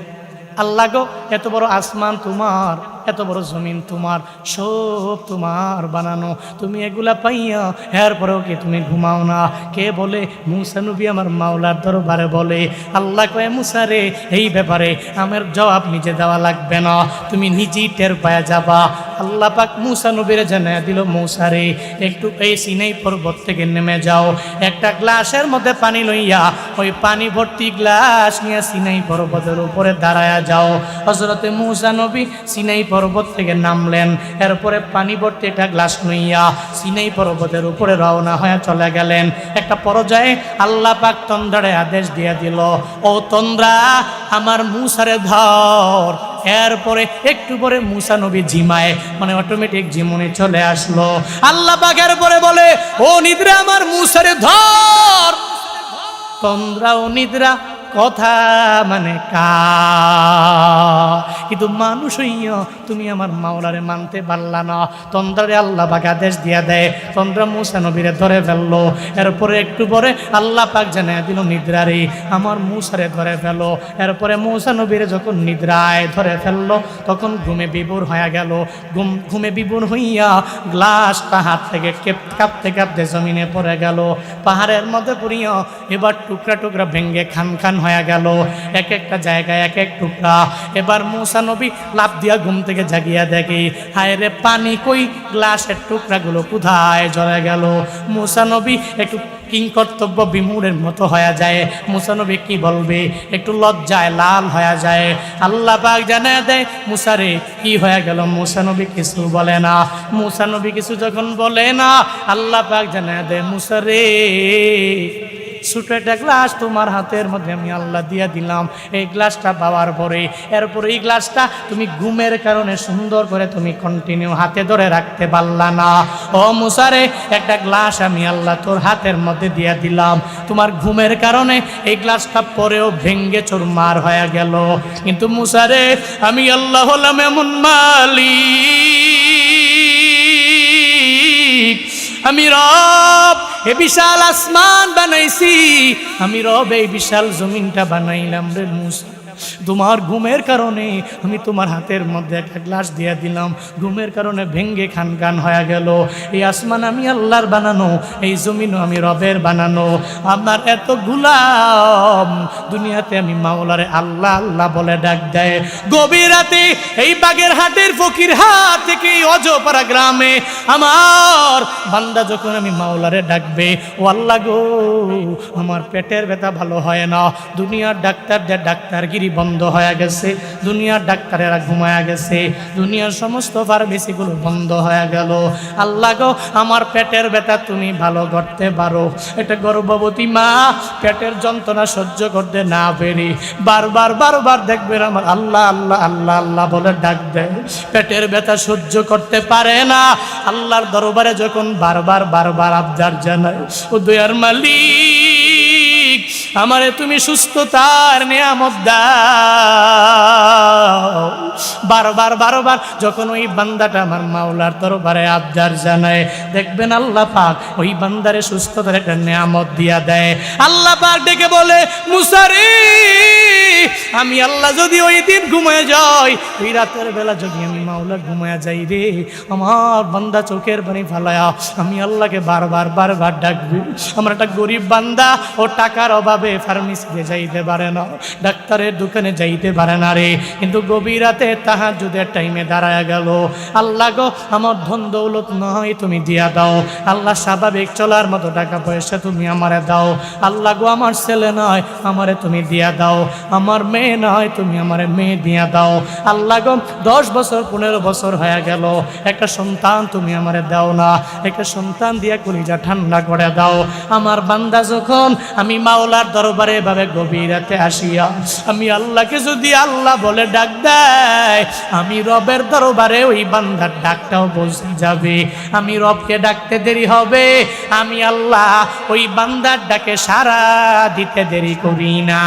আল্লাহ গো, এত বড় আসমান তোমার, এত বড় জমিন তোমার, সব তোমার বানানো, তুমি এগুলা পাইয়া এরপরেও কি তুমি ঘুমাও না? কে বলে? মুসা নবী আমার মাওলার দরবারে বলে। আল্লাহ কয়ে, মুসা রে, এই ব্যাপারে আমার জবাব নিজে দেওয়া লাগবে না, তুমি নিজেই টের পায়া যাবা। আল্লাহ পাক মুসা নবীরে জানাইয়া দিল, মুসা রে, একটু এই সিনাই পর্বত থেকে নেমে যাও, একটা গ্লাসের মধ্যে পানি লইয়া ওই পানি ভর্তি গ্লাস নিয়ে সিনাই পর্বতের উপরে দাঁড়ায়া যাও। হযরতে মুসা নবী সিনাই পর্বত থেকে নামলেন, এরপরে পানি ভর্তি একটা গ্লাস লইয়া সিনাই পর্বতের উপরে রওনা হয়ে চলে গেলেন। একটা পর্যায়ে আল্লাহ পাক তন্দ্রারে আদেশ দিয়ে দিল, ও তন্দ্রা, আমার মুসারে ধর। এরপরে একটু পরে মুসা নবী ঝিমায়, মানে অটোমেটিক ঝিমুনি চলে আসলো। আল্লাহ পাক এরপরে বলে, ও নিদ্রা, আমার মুসারে ধর। তন্দ্রা ও নিদ্রা কথা মানে কা, কিন্তু মানুষ হইয়া তুমি আমার মাওলারে মানতে পারলা না। তন্দ্রারে আল্লাহ পাক আদেশ দিয়া দেয়, তন্দ্রা মুসা নবীরে ধরে ফেললো। এরপরে একটু পরে আল্লাহ পাক জানাইয়া দিল, নিদ্রারে, আমার মুসারে ধরে ফেলো। এরপরে মুসা নবীরে যখন নিদ্রায় ধরে ফেললো, তখন ঘুমে বিভোর হয়ে গেল। ঘুমে বিভোর হইয়া গ্লাসটা হাত থেকে কাঁপতে কাঁপতে জমিনে পড়ে গেল। পাহাড়ের মধ্যে পড়িয়া এবার টুকরা টুকরা ভেঙ্গে খান খান হয়ে গেল, এক একটা জায়গায় এক এক টুকরা। এবার মুসা নবী লাফ দিয়া ঘুম থেকে জাগিয়া দেখে, হায় রে, পানি কই, গ্লাসের টুকরাগুলো কোথায় জড়ে গেল। মুসা নবী একটু কিংকর্তব্য বিমূঢ়ের মতো হয়ে যায়। মুসা নবী কি বলবে, একটু লজ্জায় লাল হয়ে যায়। আল্লাহ পাক জানায় দেয়, মুসা রে, কি হয়ে গেল? মুসা নবী কিছু বলে না। মুসা নবী কিছু যখন বলে না, আল্লাহ পাক জানায় দেয়, মুসা রে, ছোট একটা গ্লাস তোমার হাতের মধ্যে আমি আল্লাহ দিয়া দিলাম। এই গ্লাসটা পাওয়ার পরে এরপরে এই গ্লাসটা তুমি ঘুমের কারণে সুন্দর করে তুমি কন্টিনিউ হাতে ধরে রাখতে পারলা না। ও মুসা রে, একটা গ্লাস আমি আল্লাহ তোর হাতের মধ্যে দিয়া দিলাম, তোমার ঘুমের কারণে এই গ্লাসটা পরেও ভেঙ্গে চুরমার হয়ে গেল। কিন্তু মুসা রে, আমি আল্লাহ হলাম এমন মালিক, আমি রব, এ বিশাল আসমান বানাইছি, আমি রব এই বিশাল জমিনটা বানাইলাম রে মুসা। তোমার ঘুমের কারণে আমি তোমার হাতের মধ্যে একটা গ্লাস দিয়ে দিলাম, ঘুমের কারণে ভেঙ্গে খান খান হয়ে গেল। এই আসমান আমি আল্লাহর বানানো, এই জমিনও আমি রবের বানানো। আমার এত গুলাম দুনিয়াতে আমি মাওলারে আল্লাহ আল্লাহ বলে ডাক দেয়। গভীর রাতে এই বাগেরহাটের ফকিরহাট থেকে এই অজপাড়া গ্রামে আমার বান্দা যখন আমি মাওলারে ডাকবে, ও আল্লাহ গো, আমার পেটের ব্যথা ভালো হয় না, দুনিয়ার ডাক্তারদের ডাক্তারগিরি বন্ধ হয়ে গেছে, দুনিয়ার ডাক্তারেরা ঘুমায়া গেছে, দুনিয়ার সমস্ত ফার্মেসিগুলো বন্ধ হয়ে গেল। আল্লাহ গো, আমার পেটের ব্যথা তুমি ভালো করতে পারো। এটা গর্ভবতী মা পেটের যন্ত্রণা সহ্য করতে না পেরে বারবার বারবার দেখবেন আমার আল্লাহ আল্লাহ আল্লাহ আল্লাহ বলে ডাক দেয়, পেটের ব্যথা সহ্য করতে পারে না। আল্লাহর দরবারে যখন বারবার বারবার আবদার জানায়, ও দয়ার মালিক, আমারে তুমি সুস্থতার নিয়ামত দাও। বারবার বারবার যখন ওই বান্দাটা আমার মাওলার দরবারে আবদার জানায়, দেখবেন আল্লাহ পাক ওই বান্দারে সুস্থতার একটা নিয়ামত দিয়া দেয়। আল্লাহ পাক ডেকে বলে, মুসা রে, আমি আল্লাহ যদি ওই দিন ঘুমায় যাই, ওই রাতের বেলা যদি আমি মাওলা ঘুমায় যাই রে, আমার বান্দা চোখের পানি ফালায়া আমি আল্লাহকে বারবার বারবার ডাকবি। আমার একটা গরিব বান্দা, ও টাকার অভাবে ফার্মেসিতে যাইতে পারে না, ডাক্তারের দোকানে যাইতে পারে না রে, কিন্তু গভীর রাতে তাহাজ্জুদের টাইমে দাঁড়ায় গেল, আল্লাহ গো, আমার ধন দৌলত নয় তুমি দিয়া দাও। আল্লাহ, স্বাভাবিক চলার মতো টাকা পয়সা তুমি আমারে দাও। আল্লাহ গো, আমার ছেলে নয়, আমারে তুমি দিয়া দাও। আমার মেয়ে নয়, তুমি আমারে মেয়ে দিয়া দাও। আল্লাহ গো, 10 বছর 15 বছর হয়ে গেল, একটা সন্তান তুমি আমারে দাও না, একটা সন্তান দিয়া কলিজা ঠান্ডা করে দাও। আমার বান্দা যখন আমি মাওলার দরবারে এভাবে গভীর রাতে আসিয়া আমি আল্লাহকে যদি আল্লাহ বলে ডাক দেয়, যায়, আমি রবের দরবারে ওই বান্দার ডাকটাও পৌঁছে যাবে। আমি রবকে ডাকতে দেরি হবে, আমি আল্লাহ ওই বান্দার ডাকে সাড়া দিতে দেরি করি না।